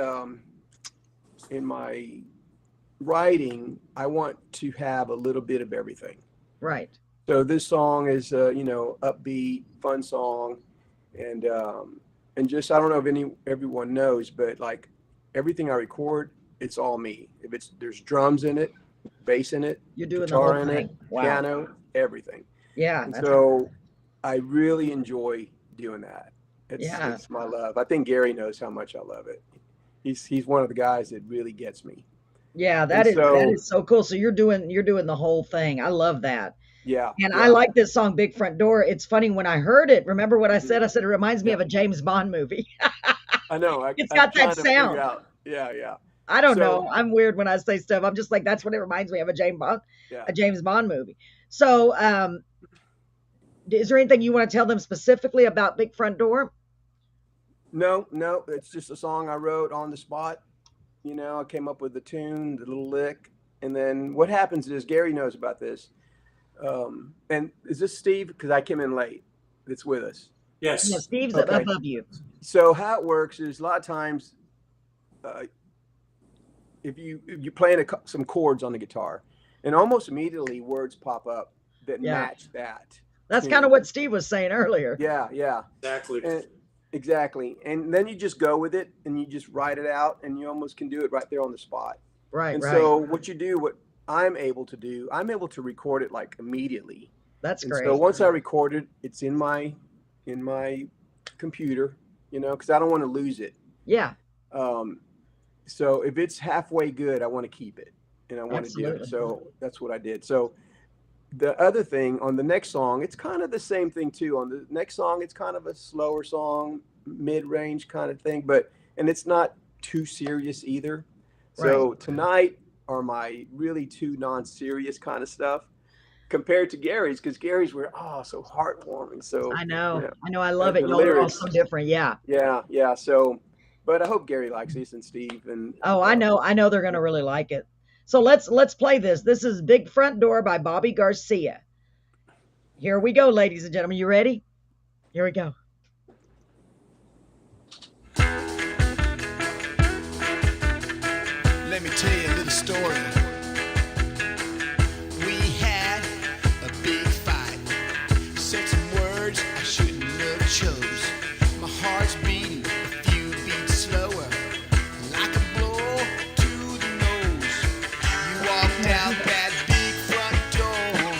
writing, I want to have a little bit of everything. Right. So this song is upbeat, fun song, and just, I don't know if everyone knows, but like everything I record, it's all me. If there's drums in it, bass in it, you're doing guitar the whole in thing. it, Wow. piano, everything. Yeah. And so I really enjoy doing that. Yeah. It's my love. I think Gary knows how much I love it. He's one of the guys that really gets me. Yeah, And that so is so cool. So you're doing the whole thing. I love that. yeah, And I yeah, like this song, Big Front Door. It's funny when I heard it. Remember what I mhm, said? I said it reminds me yeah. of a James Bond movie. I know. It's I'm got that trying to figure sound. out. Yeah, yeah. I don't So know. I'm weird when I say stuff. I'm just like that's what it reminds me of yeah. a James Bond movie. So, is there anything you want to tell them specifically about Big Front Door? No, no, it's just a song I wrote on the spot. I came up with the tune, the little lick, and then what happens is Gary knows about this. And is this Steve? Because I came in late. That's with us. Yeah, Yes. Steve's Okay. above you. So how it works is a lot of times, uh, if you playing some chords on the guitar, and almost immediately words pop up that Yeah. match that That's kind of tune. what Steve was saying earlier. Yeah, yeah. Exactly. And exactly. And then you just go with it and you just write it out and you almost can do it right there on the spot. Right, And right. so what you do, what I'm able to do, I'm able to record it like immediately. That's And great. so once I record it, it's in my computer, because I don't want to lose it. Yeah, Um, so if it's halfway good, I want to keep it and I want to do it. absolutely. So that's what I did. So the other thing on the next song, it's kind of the same thing too. On the next song, it's kind of a slower song, mid-range kind of thing, and it's not too serious either. So tonight are my really two non-serious kind of stuff compared to Gary's, because Gary's were so heartwarming. So I know. yeah, I know. I love it. the Y'all are all lyrics. so different. Yeah. Yeah. So, but I hope Gary likes this and Steve and Oh, I know. I know they're going to really like it. So let's play this. This is Big Front Door by Bobby Garcia. Here we go, ladies and gentlemen. You ready? Here we go. Let me tell you a little story. We had a big fight. Said some words I shouldn't have chose. My heart's beating a few beats slower, like a blow to the nose. You walked out that big front door.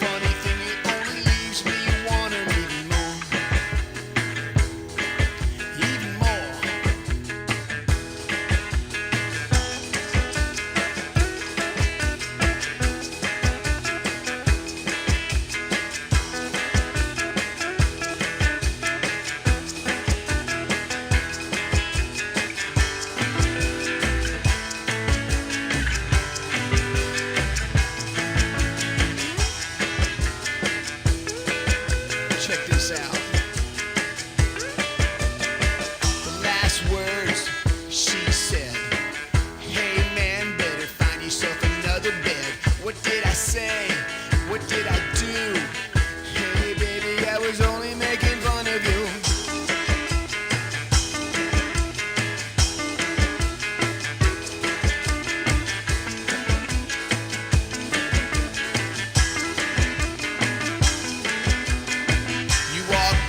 Funny thing, it only leaves me wanting even more. Check this out. The last words she said, "Hey man, better find yourself another bed." What did I say? What did I do? Hey baby, I was only making fun of you. You walked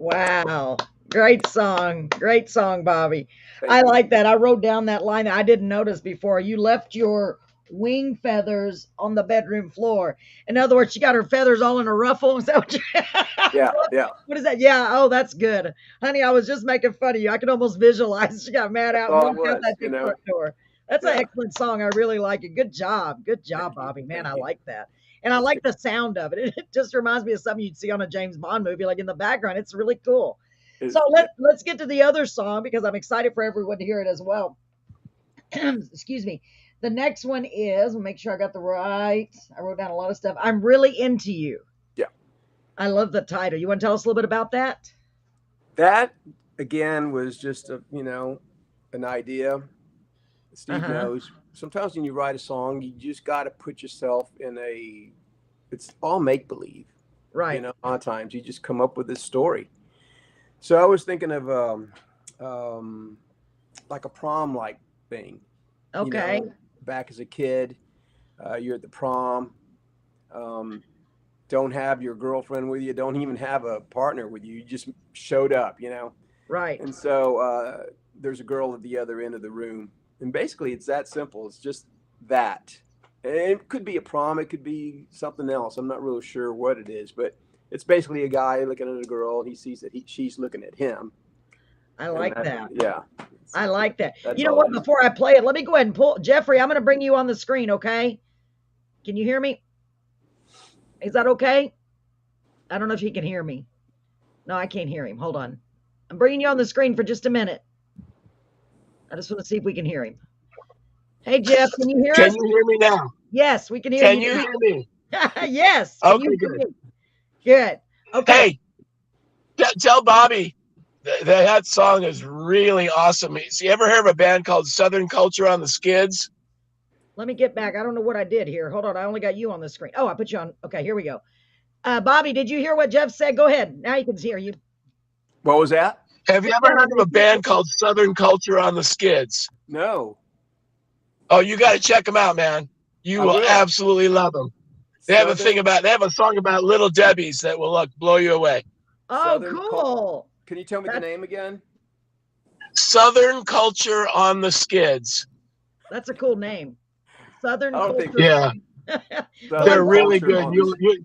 Wow. Great song. Great song, Bobby. Thank I you. like that. I wrote down that line that I didn't notice before. You left your wing feathers on the bedroom floor. In other words, she got her feathers all in a ruffle. Is that what you Yeah, yeah. What is that? Yeah. Oh, that's good. Honey, I was just making fun of you. I could almost visualize she got mad That's out and all it moved out was, that big front door. That's an Yeah. excellent song. I really like it. Good job. Good job, Thank you. Bobby. Man, Thank I you. like that. And I That's like good. the sound of it. It just reminds me of something you'd see on a James Bond movie, like in the background. It's really cool. So Yeah. let's get to the other song because I'm excited for everyone to hear it as well. Excuse me. The next one is, make sure I got the right. I wrote down a lot of stuff. I'm really into you. Yeah. I love the title. You want to tell us a little bit about that? That again was just an idea. Steve Uh-huh. knows. Sometimes when you write a song, you just got to put yourself it's all make believe. Right. A lot of times you just come up with this story. So I was thinking of like a prom like thing. Okay. Back as a kid, you're at the prom, don't have your girlfriend with you, don't even have a partner with you. You just showed up. Right. And so there's a girl at the other end of the room. And basically, it's that simple. It's just that. And it could be a prom. It could be something else. I'm not really sure what it is. But it's basically a guy looking at a girl. And he sees that she's looking at him. I like that. Yeah. I like that. That's You know all what? it is. Before I play it, let me go ahead and pull. Jeffrey, I'm going to bring you on the screen, okay? Can you hear me? Is that okay? I don't know if he can hear me. No, I can't hear him. Hold on. I'm bringing you on the screen for just a minute. I just want to see if we can hear him. Hey, Jeff, can you hear Can us? you hear me now? Yes, we can hear Can you. you hear me? Yes. Can Okay, you hear good. me? Good. Okay. Hey, tell Bobby that song is really awesome. So you ever heard of a band called Southern Culture on the Skids? Let me get back. I don't know what I did here. Hold on. I only got you on the screen. Oh, I put you on. Okay, here we go. Bobby, did you hear what Jeff said? Go ahead. Now you can hear you. What was that? Have you ever heard of a band called Southern Culture on the Skids? No. Oh, you got to check them out, man. You I will will. absolutely love them. They have a song about Little Debbie's that will blow you away. Oh, cool. Can you tell me the name again? Southern Culture on the Skids. That's a cool name. Southern I don't think- Culture. Yeah, Southern they're really Culture good. on the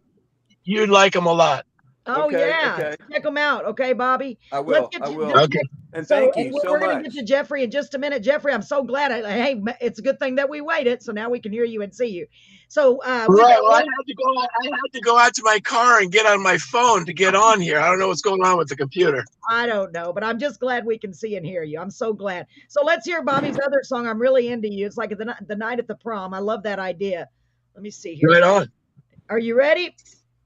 You'd like them a lot. Oh, Okay, yeah. okay. Check them out. Okay, Bobby. I will. Let's get I to- will. Okay. And thank and you we're so going to much. get to Jeffrey in just a minute. Jeffrey, I'm so glad. Hey, it's a good thing that we waited, so now we can hear you and see you. So, we Right. got Well, I one- had to go out to my car and get on my phone to get on here. I don't know what's going on with the computer. I don't know, but I'm just glad we can see and hear you. I'm so glad. So let's hear Bobby's other song. I'm really into you. It's like the night at the prom. I love that idea. Let me see here. Right on. Are you ready?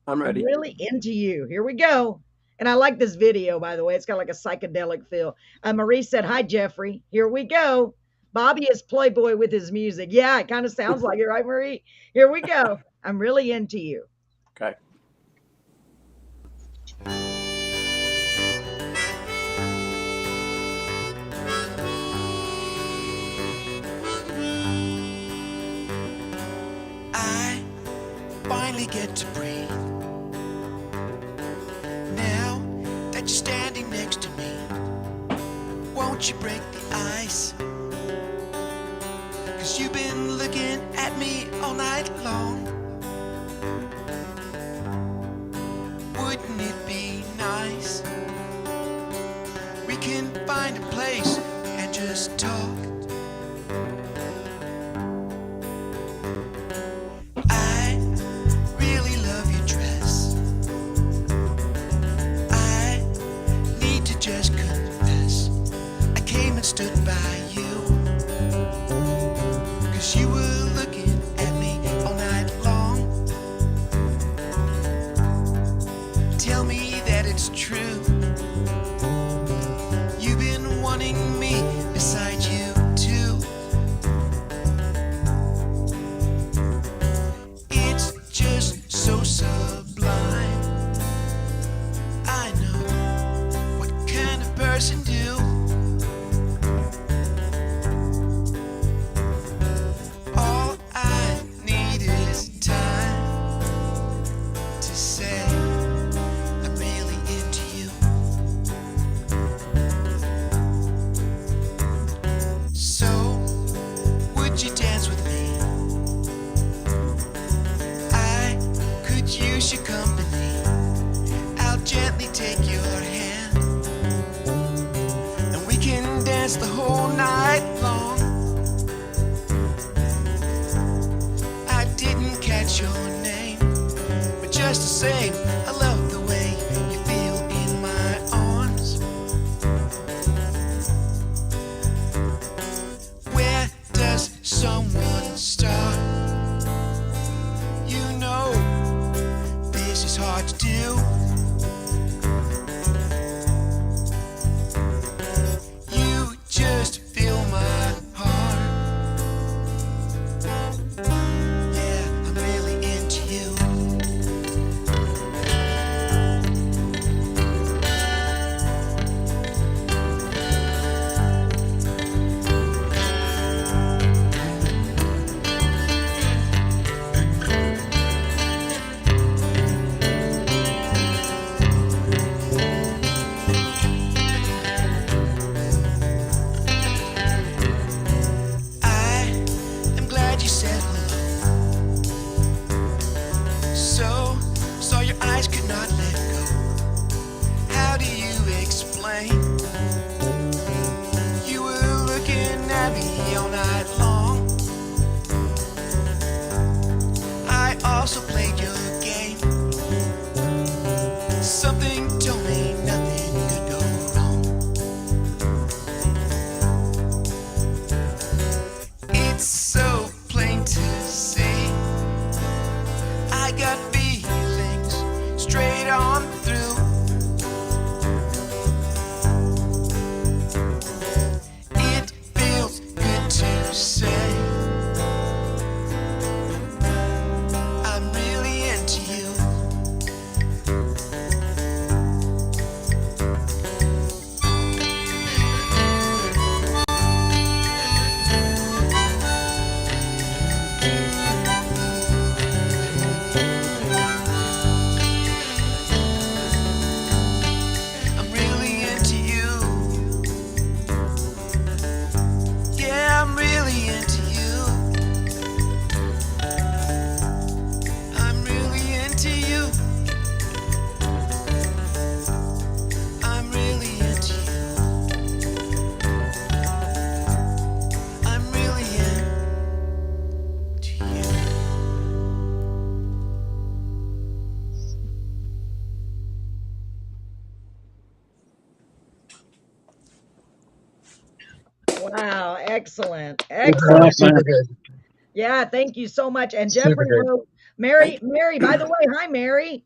I'm ready. I'm really into you. Here we go. And I like this video, by the way. It's got like a psychedelic feel. Marie said, "Hi, Jeffrey." Here we go. Bobby is Playboy with his music. Yeah, it kind of sounds like it, right, Marie? Here we go. I'm really into you. Okay. I finally get to breathe. Now that you're standing next to me, won't you break the ice? 'Cause you've been looking at me all night long. Wouldn't it be nice? We can find a place and just talk. I really love your dress. I need to just confess. I came and stood by you, 'cause you were looking at me all night long. it's so plain to see. I got feelings straight on through. It feels good to say I'm really into you. I'm really into you. Yeah, I'm really into you. I'm really into you. I'm really into you. I'm really into you. Wow, excellent, Wow, excellent. Super good. Yeah, thank you so much. And Super Jeffrey good. wrote, Mary, by the way, hi Mary.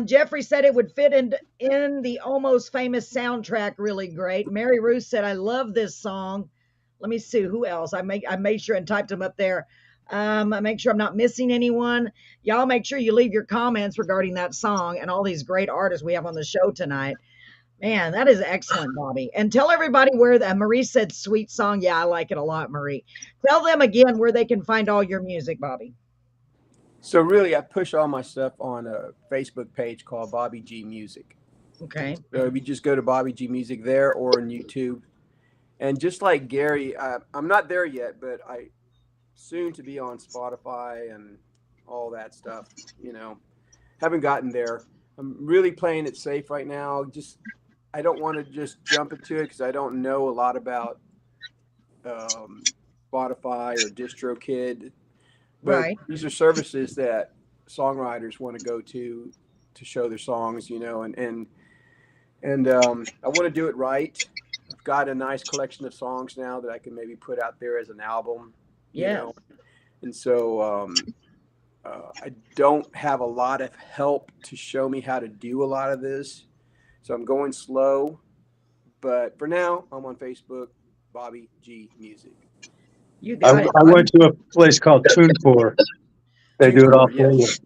Jeffrey said it would fit in the Almost Famous soundtrack really great. Mary Ruth said, I love this song. Let me see who else. I made sure and typed them up there. I make sure I'm not missing anyone. Y'all make sure you leave your comments regarding that song and all these great artists we have on the show tonight. Man, that is excellent, Bobby. And tell everybody where that Marie said sweet song. Yeah, I like it a lot, Marie. Tell them again where they can find all your music, Bobby. So really, I push all my stuff on a Facebook page called Bobby G Music. Okay. So if you just go to Bobby G Music there or on YouTube, and just like Gary, I'm not there yet, but I soon to be on Spotify and all that stuff. You know, haven't gotten there. I'm really playing it safe right now. Just I don't want to just jump into it because I don't know a lot about Spotify or DistroKid. But Right. these are services that songwriters want to go to show their songs, you know, and I want to do it right. I've got a nice collection of songs now that I can maybe put out there as an album, you Yes. know, and so I don't have a lot of help to show me how to do a lot of this, so I'm going slow. But for now, I'm on Facebook, Bobby G Music. You I, got it. I went to a place called TuneCore. They do it all TuneCore, for you. yes,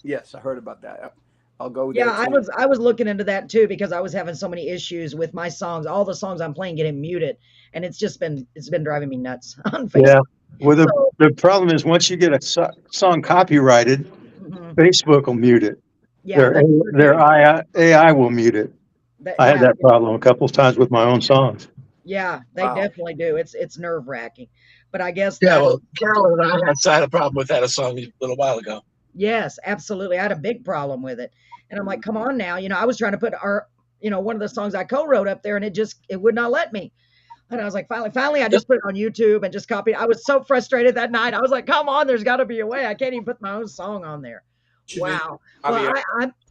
yes, I heard about that. I'll go Yeah, there too. I was looking into that too because I was having so many issues with my songs. All the songs I'm playing getting muted, and it's been driving me nuts on Yeah. Facebook. Well, So, the problem is once you get a song copyrighted, mhm. Facebook will mute it. Yeah, that's true Their too. AI will mute it. I had Yeah, that problem a couple of times with my own songs. yeah, they Wow. definitely do. It's nerve wracking, but I guess Yeah, that well, Carolyn and I had a problem with that a song a little while ago. yes, absolutely. I had a big problem with it. And I'm like, come on now. I was trying to put one of the songs I co-wrote up there and it would not let me. And I was like, finally, I just put it on YouTube and just copied. I was so frustrated that night. I was like, come on, there's got to be a way. I can't even put my own song on there. Wow. Well,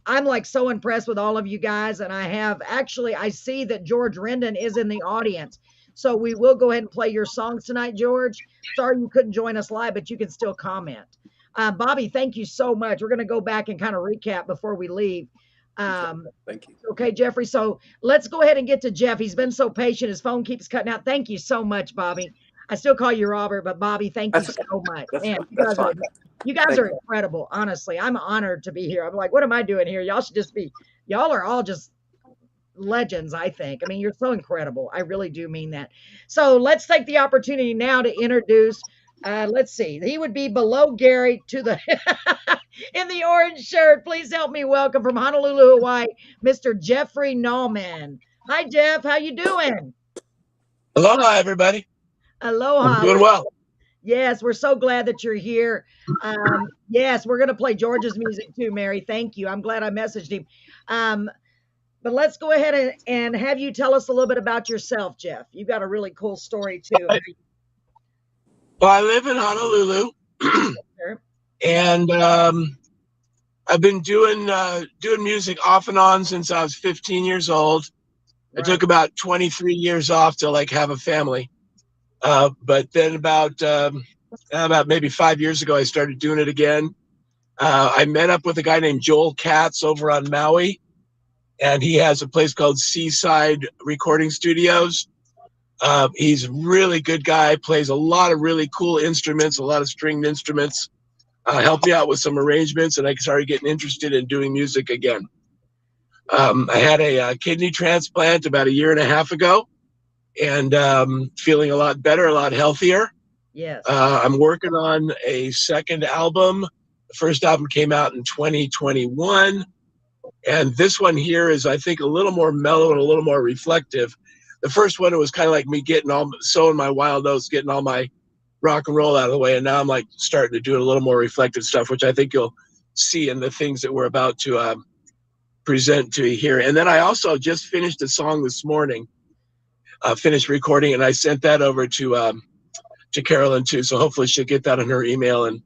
I'm like so impressed with all of you guys. And I see that George Rendon is in the audience. So we will go ahead and play your songs tonight, George. Sorry you couldn't join us live, but you can still comment. Bobby, thank you so much. We're going to go back and kind of recap before we leave. Thank you. Okay, Jeffrey. So let's go ahead and get to Jeff. He's been so patient. His phone keeps cutting out. Thank you so much, Bobby. I still call you Robert, but Bobby, thank you That's so much. that's Man, that's fine. you guys Thank are you. incredible. Honestly, I'm honored to be here. I'm like, what am I doing here? Y'all are all just legends, I think. I mean, you're so incredible. I really do mean that. So let's take the opportunity now to introduce. Let's see. He would be below Gary to the in the orange shirt. Please help me welcome from Honolulu, Hawaii, Mr. Jeffrey Nauman. Hi, Jeff. How you doing? Aloha, everybody. I'm Aloha. doing well. Yes, we're so glad that you're here. Yes, we're going to play George's music too, Mary. Thank you. I'm glad I messaged him. But let's go ahead and have you tell us a little bit about yourself, Jeff. You've got a really cool story too. Well, I live in Honolulu, Sure. and I've been doing music off and on since I was 15 years old. I Right. took about 23 years off to like have a family, but then about about maybe 5 years ago, I started doing it again. I met up with a guy named Joel Katz over on Maui, and he has a place called Seaside Recording Studios. He's a really good guy, plays a lot of really cool instruments, a lot of stringed instruments. Helped me out with some arrangements, and I started getting interested in doing music again. I had a kidney transplant about 1.5 years ago, and feeling a lot better, a lot healthier. Yes. I'm working on a second album. The first album came out in 2021. And this one here is, I think, a little more mellow and a little more reflective. The first one, it was kind of like me sowing my wild oats, getting all my rock and roll out of the way. And now I'm like starting to do a little more reflective stuff, which I think you'll see in the things that we're about to present to you here. And then I also just finished a song this morning, finished recording, and I sent that over to Carolyn too. So hopefully she'll get that on her email and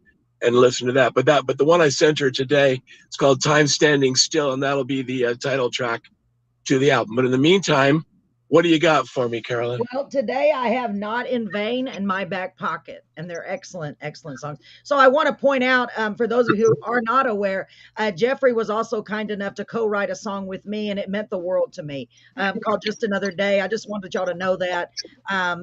listen to that. But the one I sent her today, it's called Time Standing Still, and that'll be the title track to the album. But in the meantime, what do you got for me, Carolyn? Well, today I have Not in Vain in my back pocket, and they're excellent, excellent songs. So I want to point out, for those of you who are not aware, Jeffrey was also kind enough to co-write a song with me, and it meant the world to me, called Just Another Day. I just wanted y'all to know that.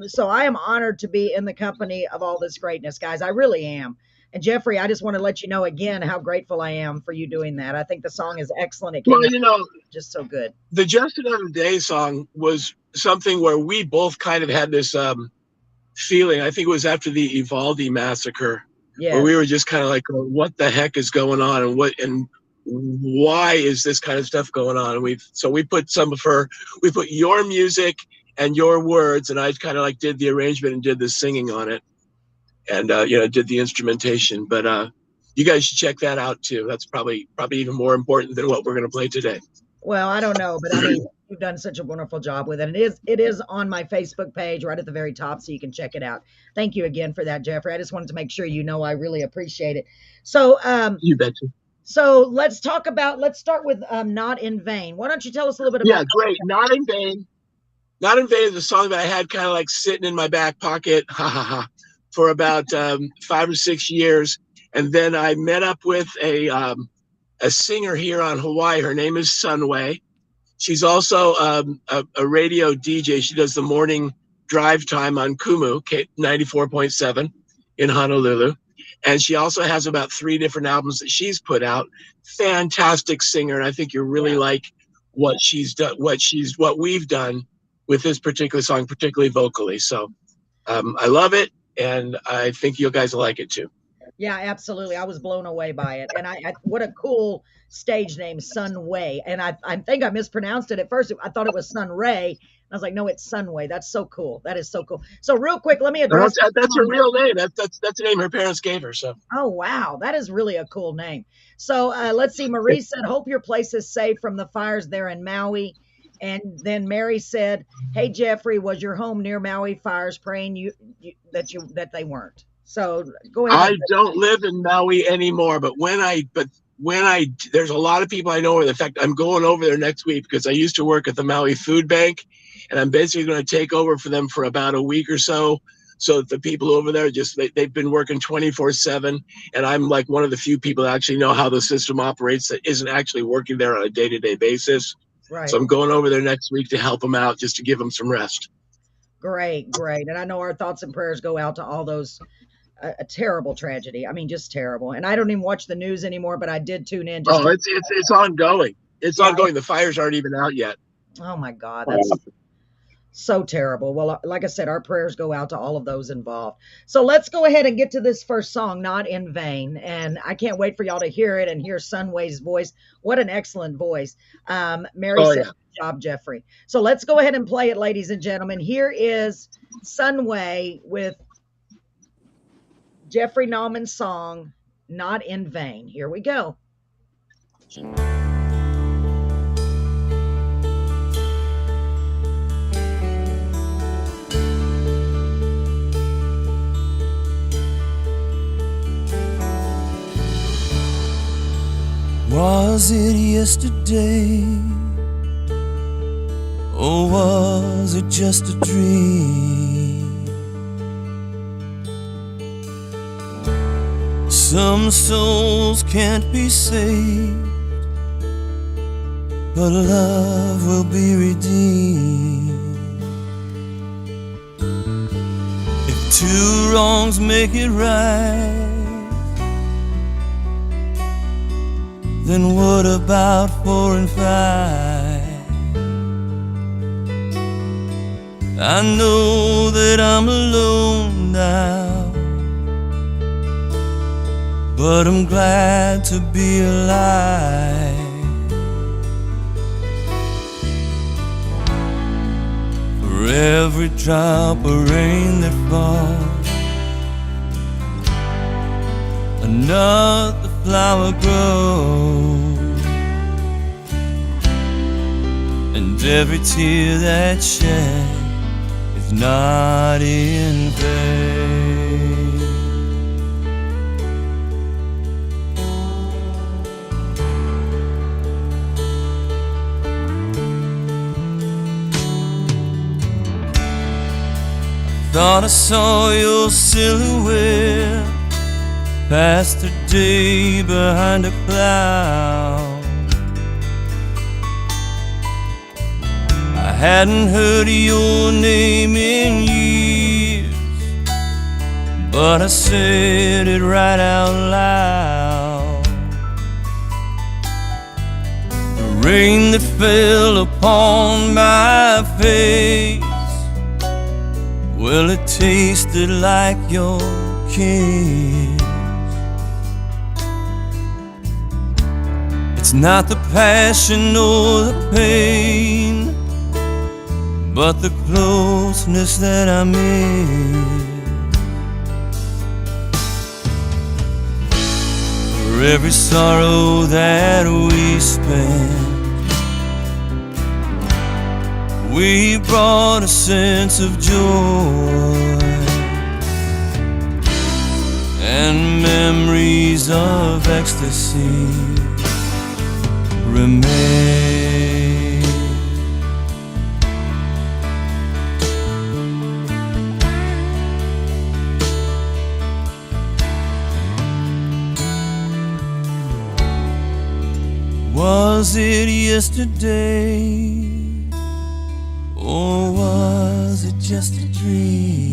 So I am honored to be in the company of all this greatness, guys. I really am. And Jeffrey, I just want to let you know again how grateful I am for you doing that. I think the song is excellent. It came out just so good. The Just Another Day song was something where we both kind of had this feeling. I think it was after the Uvalde massacre, where we were just kind of like, what the heck is going on, and why is this kind of stuff going on? And we put we put your music and your words, and I kind of like did the arrangement and did the singing on it. And did the instrumentation, but you guys should check that out too. That's probably even more important than what we're going to play today. Well, I don't know, but I mean, you've done such a wonderful job with it. And it is on my Facebook page right at the very top, so you can check it out. Thank you again for that, Jeffrey. I just wanted to make sure you know I really appreciate it. So you betcha. So let's start with Not in Vain. Why don't you tell us a little bit about that? Great. Not in Vain. Not in Vain is a song that I had kind of like sitting in my back pocket. Ha ha ha. For about 5 or 6 years, and then I met up with a singer here on Hawaii. Her name is Sunway. She's also a radio DJ. She does the morning drive time on Kumu 94.7 in Honolulu, and she also has about 3 different albums that she's put out. Fantastic singer, and I think you'll really like what she's done, what we've done with this particular song, particularly vocally. So I love it. And I think you guys will like it too. Yeah, absolutely. I was blown away by it. And I what a cool stage name, Sunway. And I think I mispronounced it at first. I thought it was Sunray. I was like, no, it's Sunway. That's so cool. That is so cool. So real quick, let me address. That's her real name. That's the name her parents gave her. So. Oh, wow. That is really a cool name. So let's see. Marie said, hope your place is safe from the fires there in Maui. And then Mary said, hey, Jeffrey, was your home near Maui fires? Praying that they weren't. So go ahead. I don't live in Maui anymore, but there's a lot of people I know. In fact, I'm going over there next week because I used to work at the Maui Food Bank, and I'm basically going to take over for them for about a week or so. So the people over there they've been working 24/7, and I'm like one of the few people that actually know how the system operates that isn't actually working there on a day-to-day basis. Right. So I'm going over there next week to help them out, just to give them some rest. Great. And I know our thoughts and prayers go out to all those. A terrible tragedy. I mean, just terrible. And I don't even watch the news anymore, but I did tune in. It's ongoing. It's ongoing. The fires aren't even out yet. Oh my God, that's so terrible. Well, like I said, our prayers go out to all of those involved. So let's go ahead and get to this first song, Not in Vain. And I can't wait for y'all to hear it and hear Sunway's voice. What an excellent voice. Mary said, good job, Jeffrey. So let's go ahead and play it, ladies and gentlemen. Here is Sunway with Jeffrey Nauman's song, Not in Vain. Here we go. Was it yesterday, or was it just a dream? Some souls can't be saved, but love will be redeemed. If two wrongs make it right, then what about 4 and 5? I know that I'm alone now, but I'm glad to be alive. For every drop of rain that falls, another flower grows, and every tear that's shed is not in vain. Thought I saw your silhouette past the day behind a cloud. I hadn't heard your name in years, but I said it right out loud. The rain that fell upon my face, well, it tasted like your kiss. It's not the passion or the pain, but the closeness that I made. For every sorrow that we spent, we brought a sense of joy and memories of ecstasy remain. Was it yesterday? Or was it just a dream?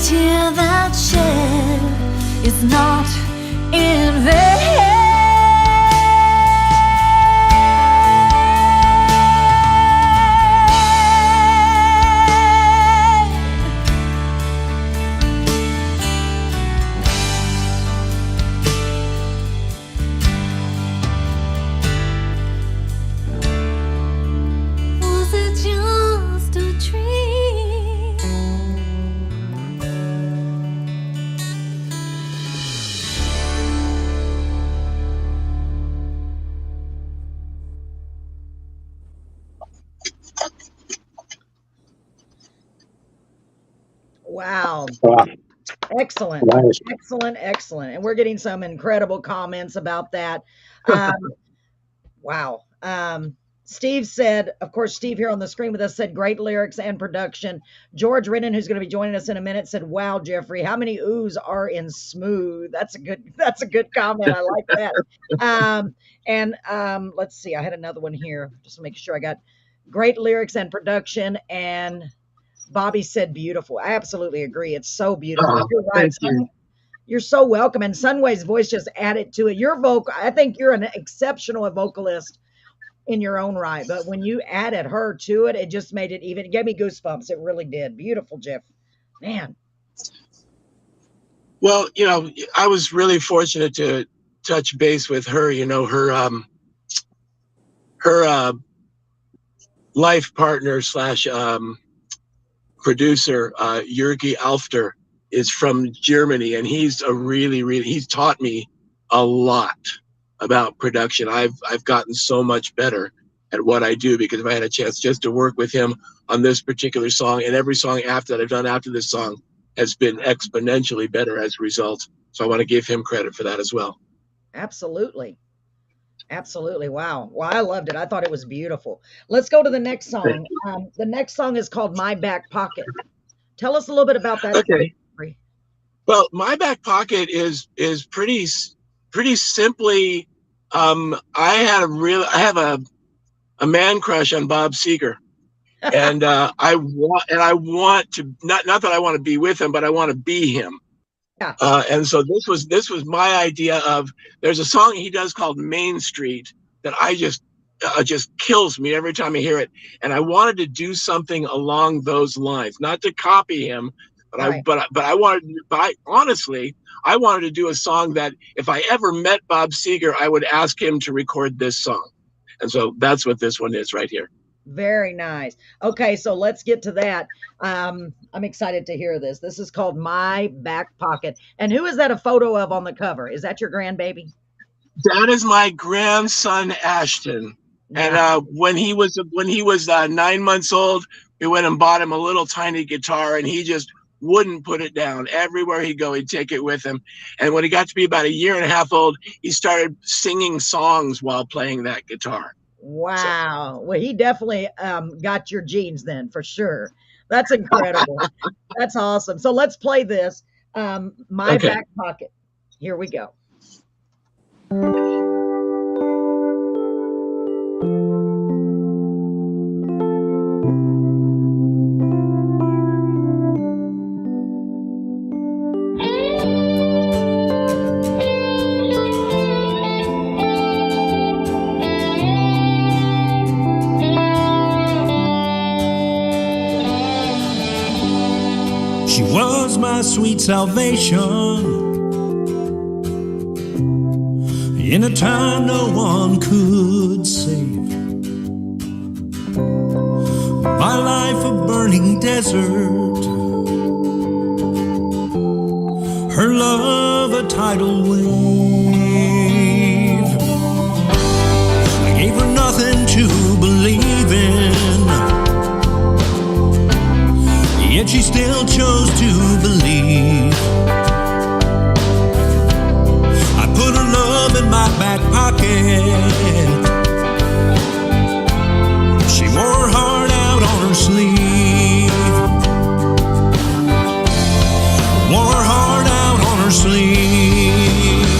Tear that shed is not in vain. Was it just a dream? Wow. Wow. Excellent. Nice. Excellent. Excellent. And we're getting some incredible comments about that. Wow. Steve said, of course, Steve here on the screen with us said great lyrics and production. George Rennan, who's going to be joining us in a minute, said, wow, Jeffrey, how many oohs are in smooth? That's a good comment. I like that. Let's see, I had another one here just to make sure I got great lyrics and production. And Bobby said beautiful. I absolutely agree. It's so beautiful. Oh, You're right. thank you. You're so welcome. And Sunway's voice just added to it. Your vocal, I think you're an exceptional vocalist in your own right. But when you added her to it, it just made it even. It gave me goosebumps. It really did. Beautiful, Jeff. Man. Well, I was really fortunate to touch base with her. Her life partner slash producer, Jürgi Alfter, is from Germany, and he's he's taught me a lot about production. I've gotten so much better at what I do because I had a chance just to work with him on this particular song, and every song after that I've done after this song has been exponentially better as a result. So I want to give him credit for that as well. Absolutely. Absolutely. Wow. Well, I loved it. I thought it was beautiful. Let's go to the next song. The next song is called My Back Pocket. Tell us a little bit about that. Okay. Well, My Back Pocket is pretty simply. I have a man crush on Bob Seger, and I want to not that I want to be with him, but I want to be him. Yeah. And so this was my idea of. There's a song he does called Main Street that I just kills me every time I hear it, and I wanted to do something along those lines, not to copy him, but Right. honestly, I wanted to do a song that if I ever met Bob Seger, I would ask him to record this song, and so that's what this one is right here. Very nice. Okay, so let's get to that. I'm excited to hear this. This is called My Back Pocket. And who is that a photo of on the cover? Is that your grandbaby? That is my grandson Ashton. And when he was 9 months old, we went and bought him a little tiny guitar, and he just wouldn't put it down. Everywhere he'd go, he'd take it with him. And when he got to be about 1.5 years old, he started singing songs while playing that guitar. Wow. So, well, he definitely got your genes then, for sure. That's incredible. That's awesome. So let's play this. My Back Pocket. Here we go. She was my sweet salvation in a time no one could save. My life a burning desert, her love a tidal wave. I gave her nothing to believe in, yet she still chose to believe. I put her love in my back pocket. She wore her heart out on her sleeve. Wore her heart out on her sleeve.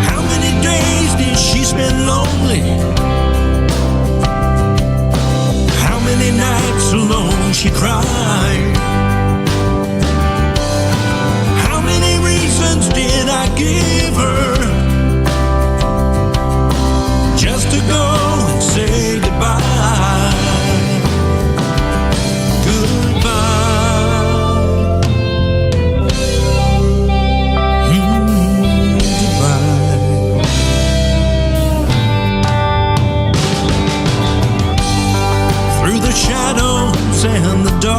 How many days did she spend lonely? How many nights alone she cried? How many reasons did I give her just to go and say goodbye? Shadows and the dark,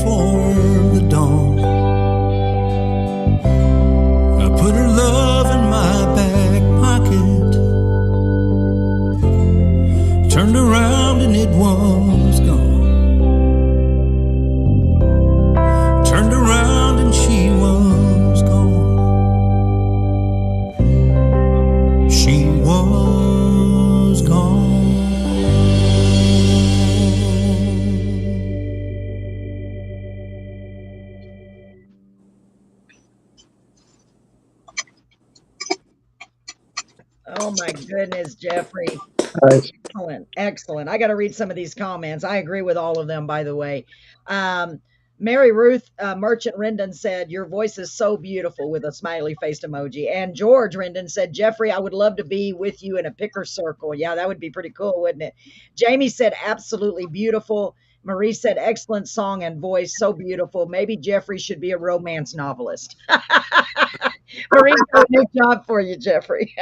before the dawn. I put her love in my back pocket, turned around and it was gone. Turned around and she was gone. She was gone. Oh my goodness, Jeffrey. Nice. Excellent, excellent. I got to read some of these comments. I agree with all of them, by the way. Um, Mary Ruth Merchant Rendon said, "Your voice is so beautiful," with a smiley faced emoji. And George Rendon said, "Jeffrey, I would love to be with you in a picker circle." Yeah, that would be pretty cool, wouldn't it? Jamie said, "Absolutely beautiful." Marie said, "Excellent song and voice, so beautiful. Maybe Jeffrey should be a romance novelist." Marie's got a new job for you, Jeffrey.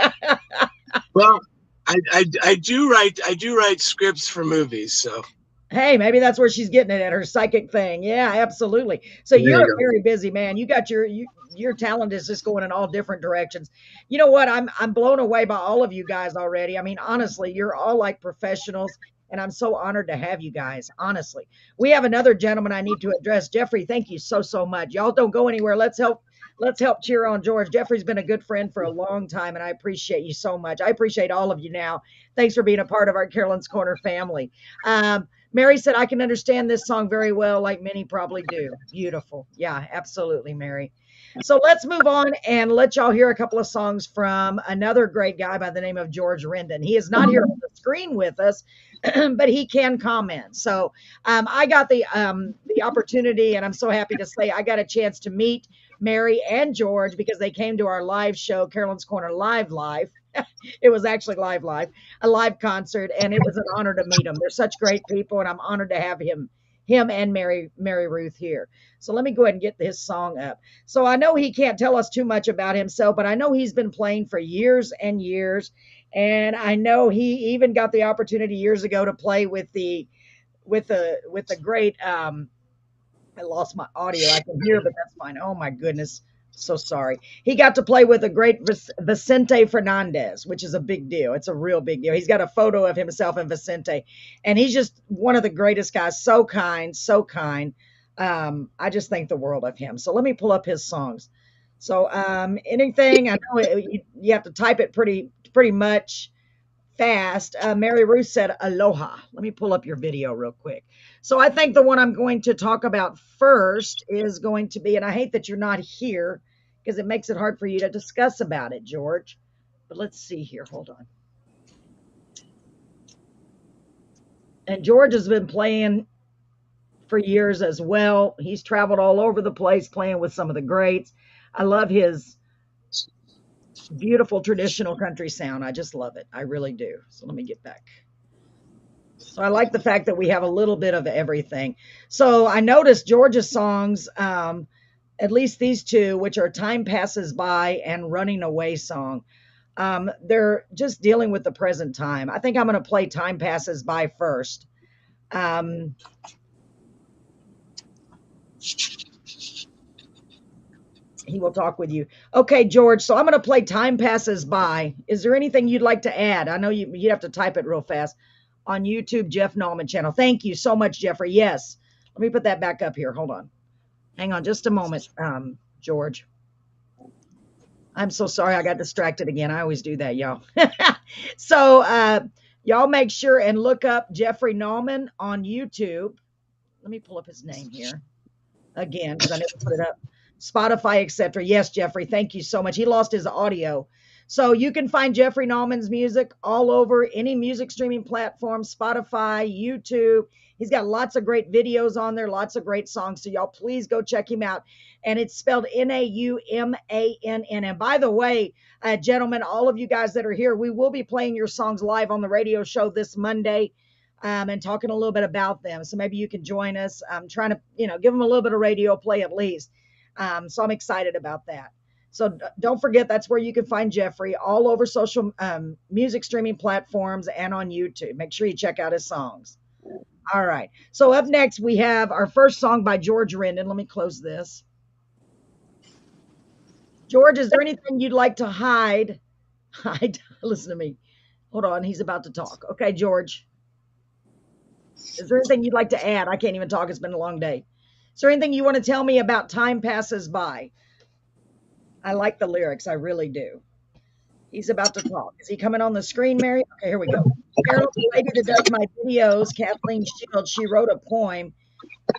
Well, I do write scripts for movies, so Hey, maybe that's where she's getting it at her psychic thing. Yeah, absolutely. So there you're you a go. very busy man. You got your talent is just going in all different directions. You know what? I'm blown away by all of you guys already. I mean, honestly, you're all like professionals, and I'm so honored to have you guys. Honestly, we have another gentleman I need to address. Jeffrey, thank you so much. Y'all don't go anywhere. Let's help cheer on George. Jeffrey's been a good friend for a long time, and I appreciate you so much. I appreciate all of you now. Thanks for being a part of our Carolyn's Corner family. Mary said, "I can understand this song very well, like many probably do." Beautiful. Yeah, absolutely, Mary. So let's move on and let y'all hear a couple of songs from another great guy by the name of George Rendon. He is not here on the screen with us, but he can comment. So I got the opportunity, and I'm so happy to say I got a chance to meet Mary and George because they came to our live show, Carolyn's Corner Live. It was actually live, a live concert, and it was an honor to meet them. They're such great people, and I'm honored to have him and Mary Ruth here. So let me go ahead and get this song up. So I know he can't tell us too much about himself, but I know he's been playing for years and years, and I know he even got the opportunity years ago to play with the great I lost my audio. I can hear, but that's fine. Oh my goodness. So sorry. He got to play with a great Vicente Fernandez, which is a big deal. It's a real big deal. He's got a photo of himself and Vicente, and he's just one of the greatest guys. So kind, so kind. I just think the world of him. So let me pull up his songs. So anything, I know you have to type it pretty much fast. Mary Ruth said, "Aloha." Let me pull up your video real quick. So I think the one I'm going to talk about first is going to be, and I hate that you're not here because it makes it hard for you to discuss about it, George. But let's see here. Hold on. And George has been playing for years as well. He's traveled all over the place playing with some of the greats. I love his beautiful traditional country sound. I just love it. I really do. So let me get back. So I like the fact that we have a little bit of everything. So I noticed George's songs, at least these two, which are "Time Passes By" and "Running Away" song. They're just dealing with the present time. I think I'm going to play "Time Passes By" first. Um, he will talk with you. Okay, George. So I'm going to play "Time Passes By." Is there anything you'd like to add? I know you'd have to type it real fast. On YouTube, Jeff Nauman channel. Thank you so much, Jeffrey. Yes. Let me put that back up here. Hold on. Hang on just a moment, George. I'm so sorry. I got distracted again. I always do that, y'all. So y'all make sure and look up Jeffrey Nauman on YouTube. Let me pull up his name here again because I never put it up. Spotify, etc. Yes, Jeffrey. Thank you so much. He lost his audio. So you can find Jeffrey Nauman's music all over any music streaming platform, Spotify, YouTube. He's got lots of great videos on there, lots of great songs. So y'all please go check him out. And it's spelled Naumann. And by the way, gentlemen, all of you guys that are here, we will be playing your songs live on the radio show this Monday. And talking a little bit about them. So maybe you can join us. I'm trying to, give them a little bit of radio play at least. So I'm excited about that. So don't forget, that's where you can find Jeffrey all over social music streaming platforms and on YouTube. Make sure you check out his songs. All right. So up next, we have our first song by George Rendon. Let me close this. George, is there anything you'd like to hide? Hide. Listen to me. Hold on. He's about to talk. Okay, George. Is there anything you'd like to add? I can't even talk. It's been a long day. Is there anything you want to tell me about Time Passes By? I like the lyrics. I really do. He's about to talk. Is he coming on the screen, Mary? Okay, here we go. Carol, the lady that does my videos, Kathleen Shields, she wrote a poem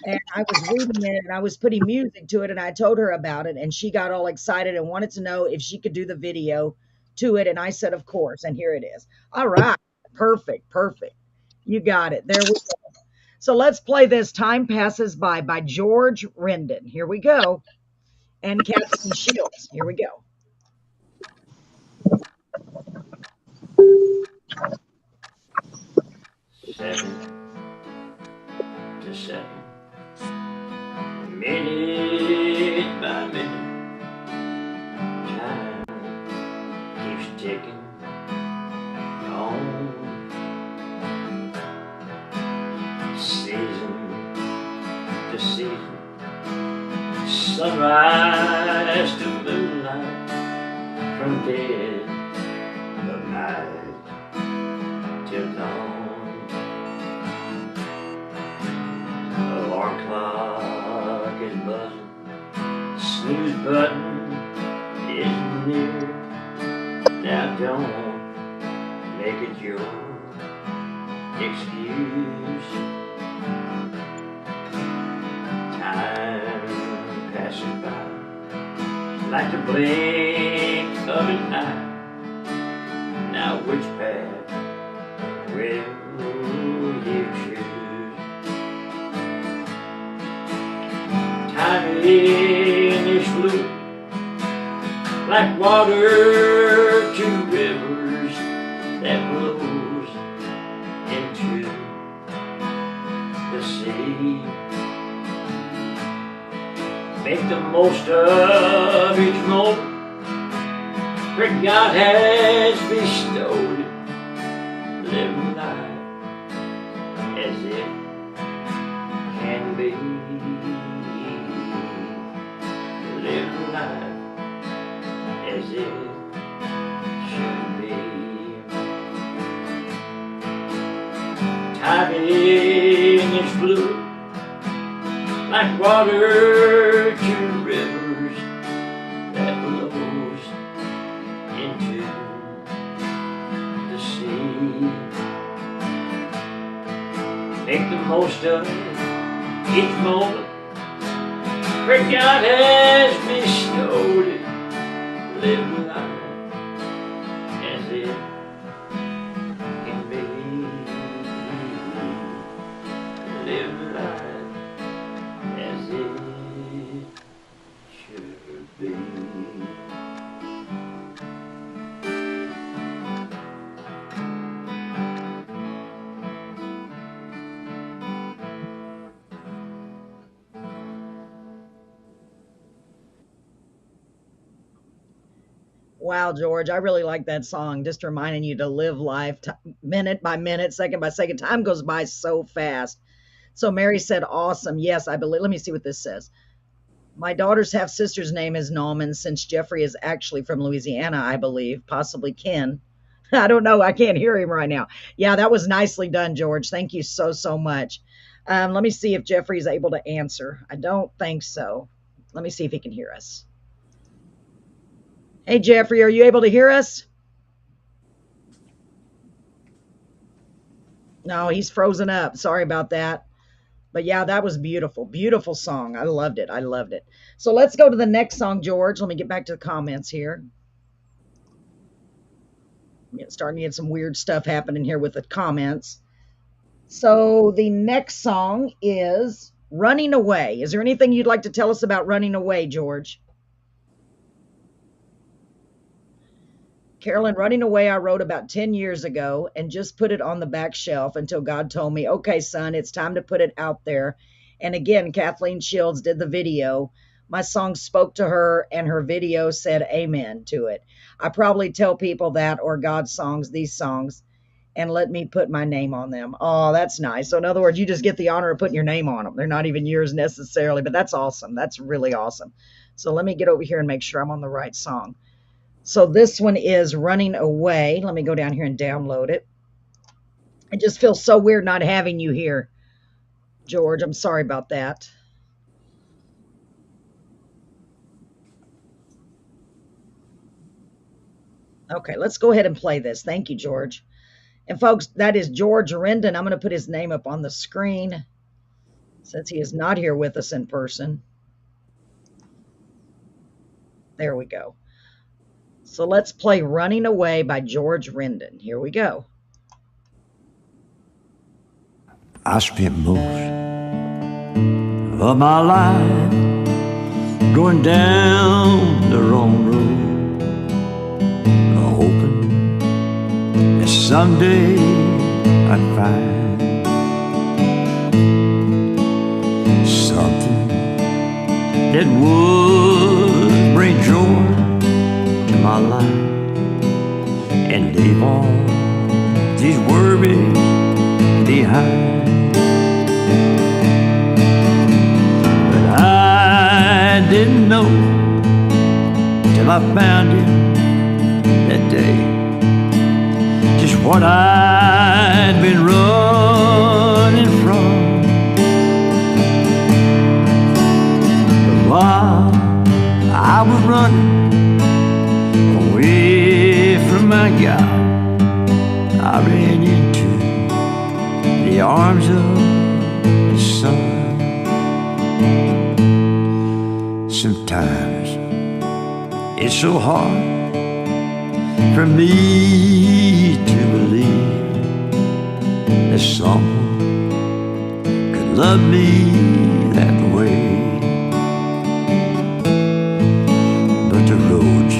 and I was reading it and I was putting music to it and I told her about it and she got all excited and wanted to know if she could do the video to it. And I said, of course. And here it is. All right. Perfect. Perfect. You got it. There we go. So let's play this Time Passes by George Rendon. Here we go. And Kathleen Shields. Here we go. Seven to seven, minute by minute, time keeps ticking on. Season to season, sunrise to moonlight, from dead of night till dawn. Alarm clock is buzzing, snooze button is near. Now don't make it your excuse. Time passing by like the blink of an eye. Now which path will you choose? Time is blue, like water to rivers that blows into the sea. Make the most of each moment where God has bestowed it. Live life as it can be. Live life as it should be. Time is blue, like water to rivers that blows into the sea. Make the most of each moment where God has bestowed it. Live life as it can be. Live life as it should be. Wow, George, I really like that song. Just reminding you to live life minute by minute, second by second. Time goes by so fast. So Mary said, awesome. Yes, I believe. Let me see what this says. My daughter's half sister's name is Nauman, since Jeffrey is actually from Louisiana, I believe, possibly Ken. I don't know. I can't hear him right now. Yeah, that was nicely done, George. Thank you so, so much. Let me see if Jeffrey's able to answer. I don't think so. Let me see if he can hear us. Hey, Jeffrey, are you able to hear us? No, he's frozen up. Sorry about that. But yeah, that was beautiful. Beautiful song. I loved it. I loved it. So let's go to the next song, George. Let me get back to the comments here. Starting to get some weird stuff happening here with the comments. So the next song is Running Away. Is there anything you'd like to tell us about Running Away, George? Carolyn, Running Away, I wrote about 10 years ago and just put it on the back shelf until God told me, okay, son, it's time to put it out there. And again, Kathleen Shields did the video. My song spoke to her and her video said amen to it. I probably tell people that, or God's songs, these songs. and let me put my name on them. Oh, that's nice. So in other words, you just get the honor of putting your name on them. They're not even yours necessarily, but that's awesome. That's really awesome. So let me get over here and make sure I'm on the right song. So this one is Running Away. Let me go down here and download it. It just feels so weird not having you here, George. I'm sorry about that. Okay, let's go ahead and play this. Thank you, George. And folks, that is George Rendon. I'm going to put his name up on the screen since he is not here with us in person. There we go. So let's play Running Away by George Rendon. Here we go. I spent most of my life going down the wrong road, hoping that someday I'd find something that would bring joy to my life and leave all these worries behind. But I didn't know till I found him that day just what I'd been running from. But while I was running away from my God, I ran into the arms of the sun. Sometimes it's so hard for me to believe that someone could love me that way. But the roads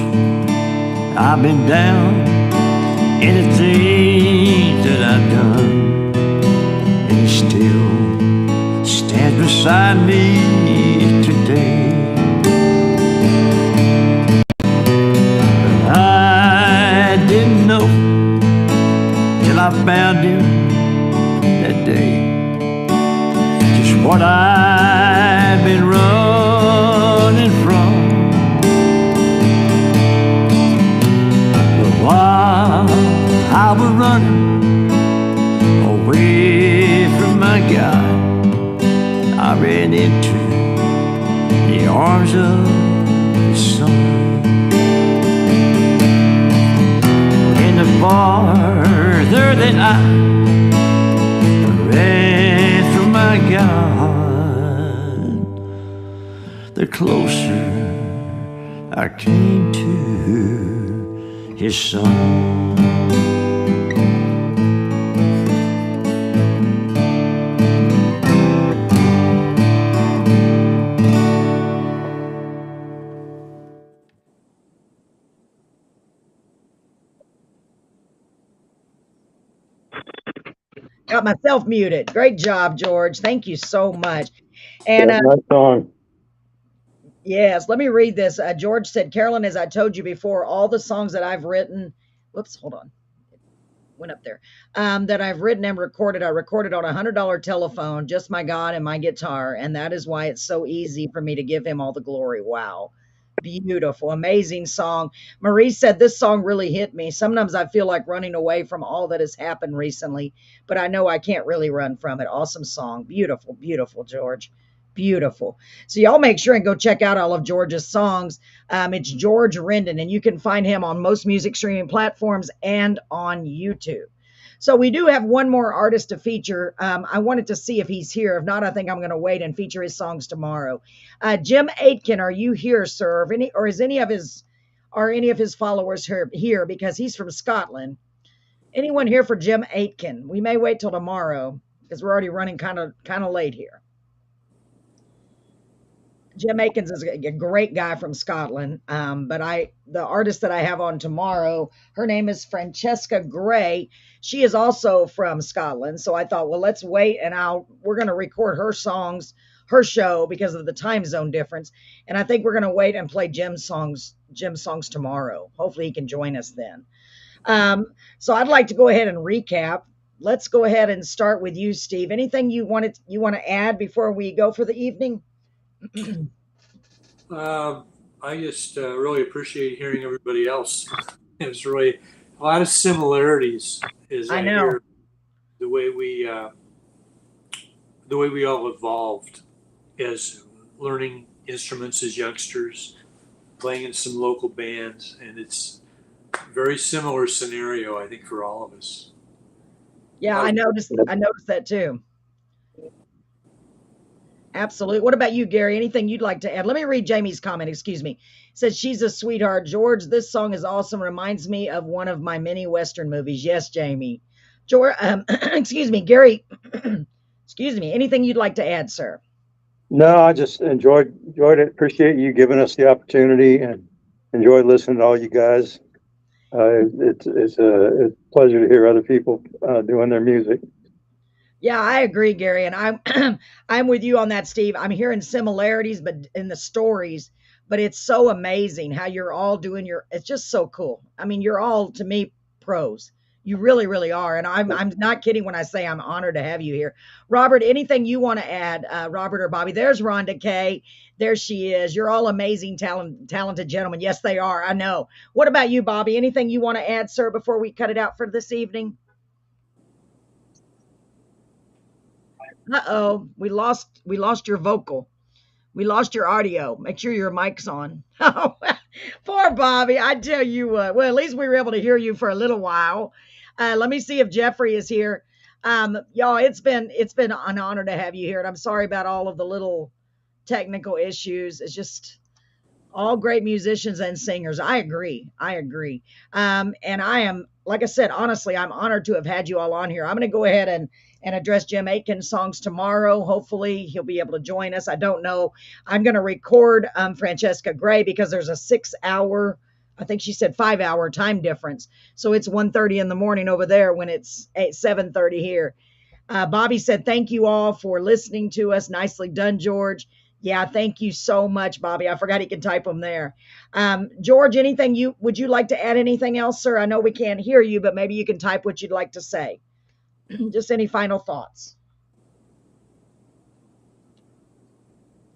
I've been down and the things that I've done, and he still stands beside me today. But I didn't know till I found him that day just what I'd been running from. But while I was running away from my God, I ran into the arms of the sun. And the farther that I ran from my God, the closer I came to his son. Got myself muted. Great job, George. Thank you so much. And That's my song. yes, let me read this. George said, Carolyn, as I told you before, all the songs that I've written, whoops, hold on, went up there, that I've written and recorded, I recorded on a $100 telephone, just my God and my guitar. And that is why it's so easy for me to give him all the glory. Wow. Beautiful, amazing song. Marie said, this song really hit me. Sometimes I feel like running away from all that has happened recently, but I know I can't really run from it. Awesome song. Beautiful, beautiful, George. Beautiful. So y'all make sure and go check out all of George's songs. It's George Rendon, and you can find him on most music streaming platforms and on YouTube. So we do have one more artist to feature. I wanted to see if he's here. If not, I think I'm going to wait and feature his songs tomorrow. Jim Aitken, are you here, sir? Or is any of his followers here? Because he's from Scotland. Anyone here for Jim Aitken? We may wait till tomorrow because we're already running kind of late here. Jim Akins is a great guy from Scotland. But the artist that I have on tomorrow, her name is Francesca Gray. She is also from Scotland. So I thought, well, let's wait and we're going to record her show because of the time zone difference. And I think we're going to wait and play Jim's songs tomorrow. Hopefully he can join us then. Um, so I'd like to go ahead and recap. Let's go ahead and start with you, Steve. Anything you want to add before we go for the evening? Um, I just really appreciate hearing everybody else. There's really a lot of similarities as I I know. hear the way we all evolved as learning instruments as youngsters, playing in some local bands, and it's a very similar scenario, I think, for all of us. A Yeah, lot I of noticed. I noticed that too. Absolutely. What about you, Gary? Anything you'd like to add? Let me read Jamie's comment. Excuse me. It says she's a sweetheart. George, this song is awesome. Reminds me of one of my many Western movies. Yes, Jamie. George, excuse me, Gary. Excuse me. Anything you'd like to add, sir? No, I just enjoyed it. Appreciate you giving us the opportunity and enjoyed listening to all you guys. It's a pleasure to hear other people doing their music. Yeah, I agree, Gary, and I'm I'm with you on that, Steve. I'm hearing similarities, but in the stories, but it's so amazing how you're all doing your. It's just so cool. I mean, you're all to me pros. You really, really are, and I'm not kidding when I say I'm honored to have you here, Robert. Anything you want to add, Robert or Bobby? There's Rhonda Kay. There she is. You're all amazing, talented gentlemen. Yes, they are. I know. What about you, Bobby? Anything you want to add, sir, before we cut it out for this evening? Uh-oh, we lost your vocal. We lost your audio. Make sure your mic's on. Oh, poor Bobby. I tell you what. Well, at least we were able to hear you for a little while. Let me see if Jeffrey is here. Y'all, it's been an honor to have you here, and I'm sorry about all of the little technical issues. It's just all great musicians and singers. I agree. I agree. And I am, like I said, honestly, I'm honored to have had you all on here. I'm going to go ahead and address Jim Aiken's songs tomorrow. Hopefully, he'll be able to join us. I don't know. I'm going to record Francesca Gray because there's a 6 hour, I think she said 5 hour time difference. So it's 1:30 in the morning over there when it's 7:30 here. Bobby said, thank you all for listening to us. Nicely done, George. Yeah, thank you so much, Bobby. I forgot he can type them there. George, anything would you like to add anything else, sir? I know we can't hear you, but maybe you can type what you'd like to say. Just any final thoughts.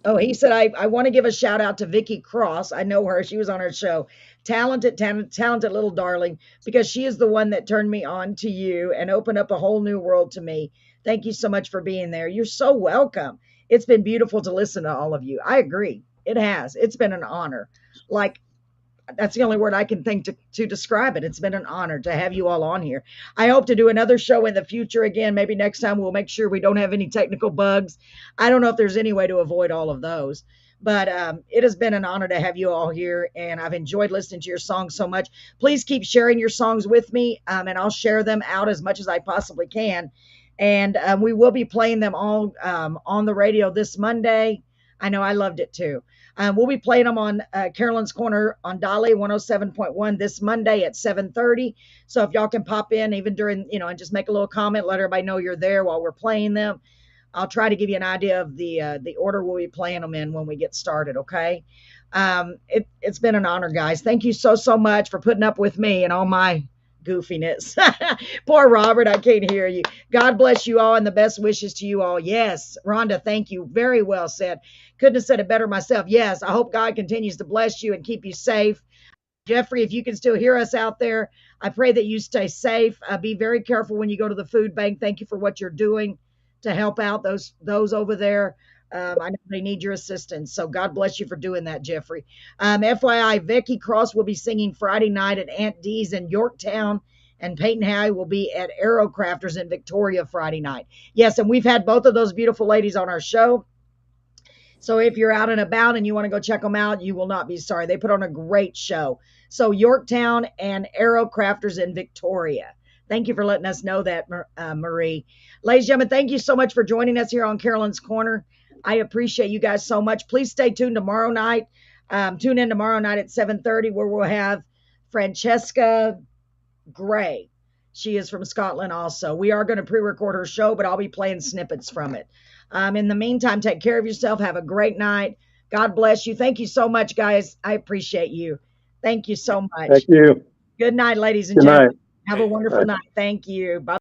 Oh, he said, I want to give a shout out to Vicky Cross. I know her. She was on our show. Talented little darling, because she is the one that turned me on to you and opened up a whole new world to me. Thank you so much for being there. You're so welcome. It's been beautiful to listen to all of you. I agree. It has. It's been an honor. Like, that's the only word I can think to describe it. It's been an honor to have you all on here. I hope to do another show in the future again. Maybe next time we'll make sure we don't have any technical bugs. I don't know if there's any way to avoid all of those. But it has been an honor to have you all here, and I've enjoyed listening to your songs so much. Please keep sharing your songs with me, and I'll share them out as much as I possibly can. And we will be playing them all on the radio this Monday. I know I loved it too. We'll be playing them on Carolyn's Corner on Dolly 107.1 this Monday at 7:30. So if y'all can pop in even during, and just make a little comment, let everybody know you're there while we're playing them. I'll try to give you an idea of the order we'll be playing them in when we get started. Okay. It's been an honor, guys. Thank you so much for putting up with me and all my goofiness. Poor Robert, I can't hear you. God bless you all and the best wishes to you all. Yes, Rhonda, thank you. Very well said. Couldn't have said it better myself. Yes, I hope God continues to bless you and keep you safe. Jeffrey, if you can still hear us out there, I pray that you stay safe. Be very careful when you go to the food bank. Thank you for what you're doing to help out those over there. I know they need your assistance. So God bless you for doing that, Jeffrey. FYI, Vicky Cross will be singing Friday night at Aunt D's in Yorktown, and Peyton Howie will be at Aerocrafters in Victoria Friday night. Yes, and we've had both of those beautiful ladies on our show. So if you're out and about and you want to go check them out, you will not be sorry. They put on a great show. So Yorktown and Aerocrafters in Victoria. Thank you for letting us know that, Marie. Ladies and gentlemen, thank you so much for joining us here on Carolyn's Corner. I appreciate you guys so much. Please stay tuned tomorrow night. Tune in tomorrow night at 7:30 where we'll have Francesca Gray. She is from Scotland also. We are going to pre-record her show, but I'll be playing snippets from it. In the meantime, take care of yourself. Have a great night. God bless you. Thank you so much, guys. I appreciate you. Thank you so Thank much. you. Good night, ladies and Good night. gentlemen. Have a wonderful Bye. night. Thank you. Bye.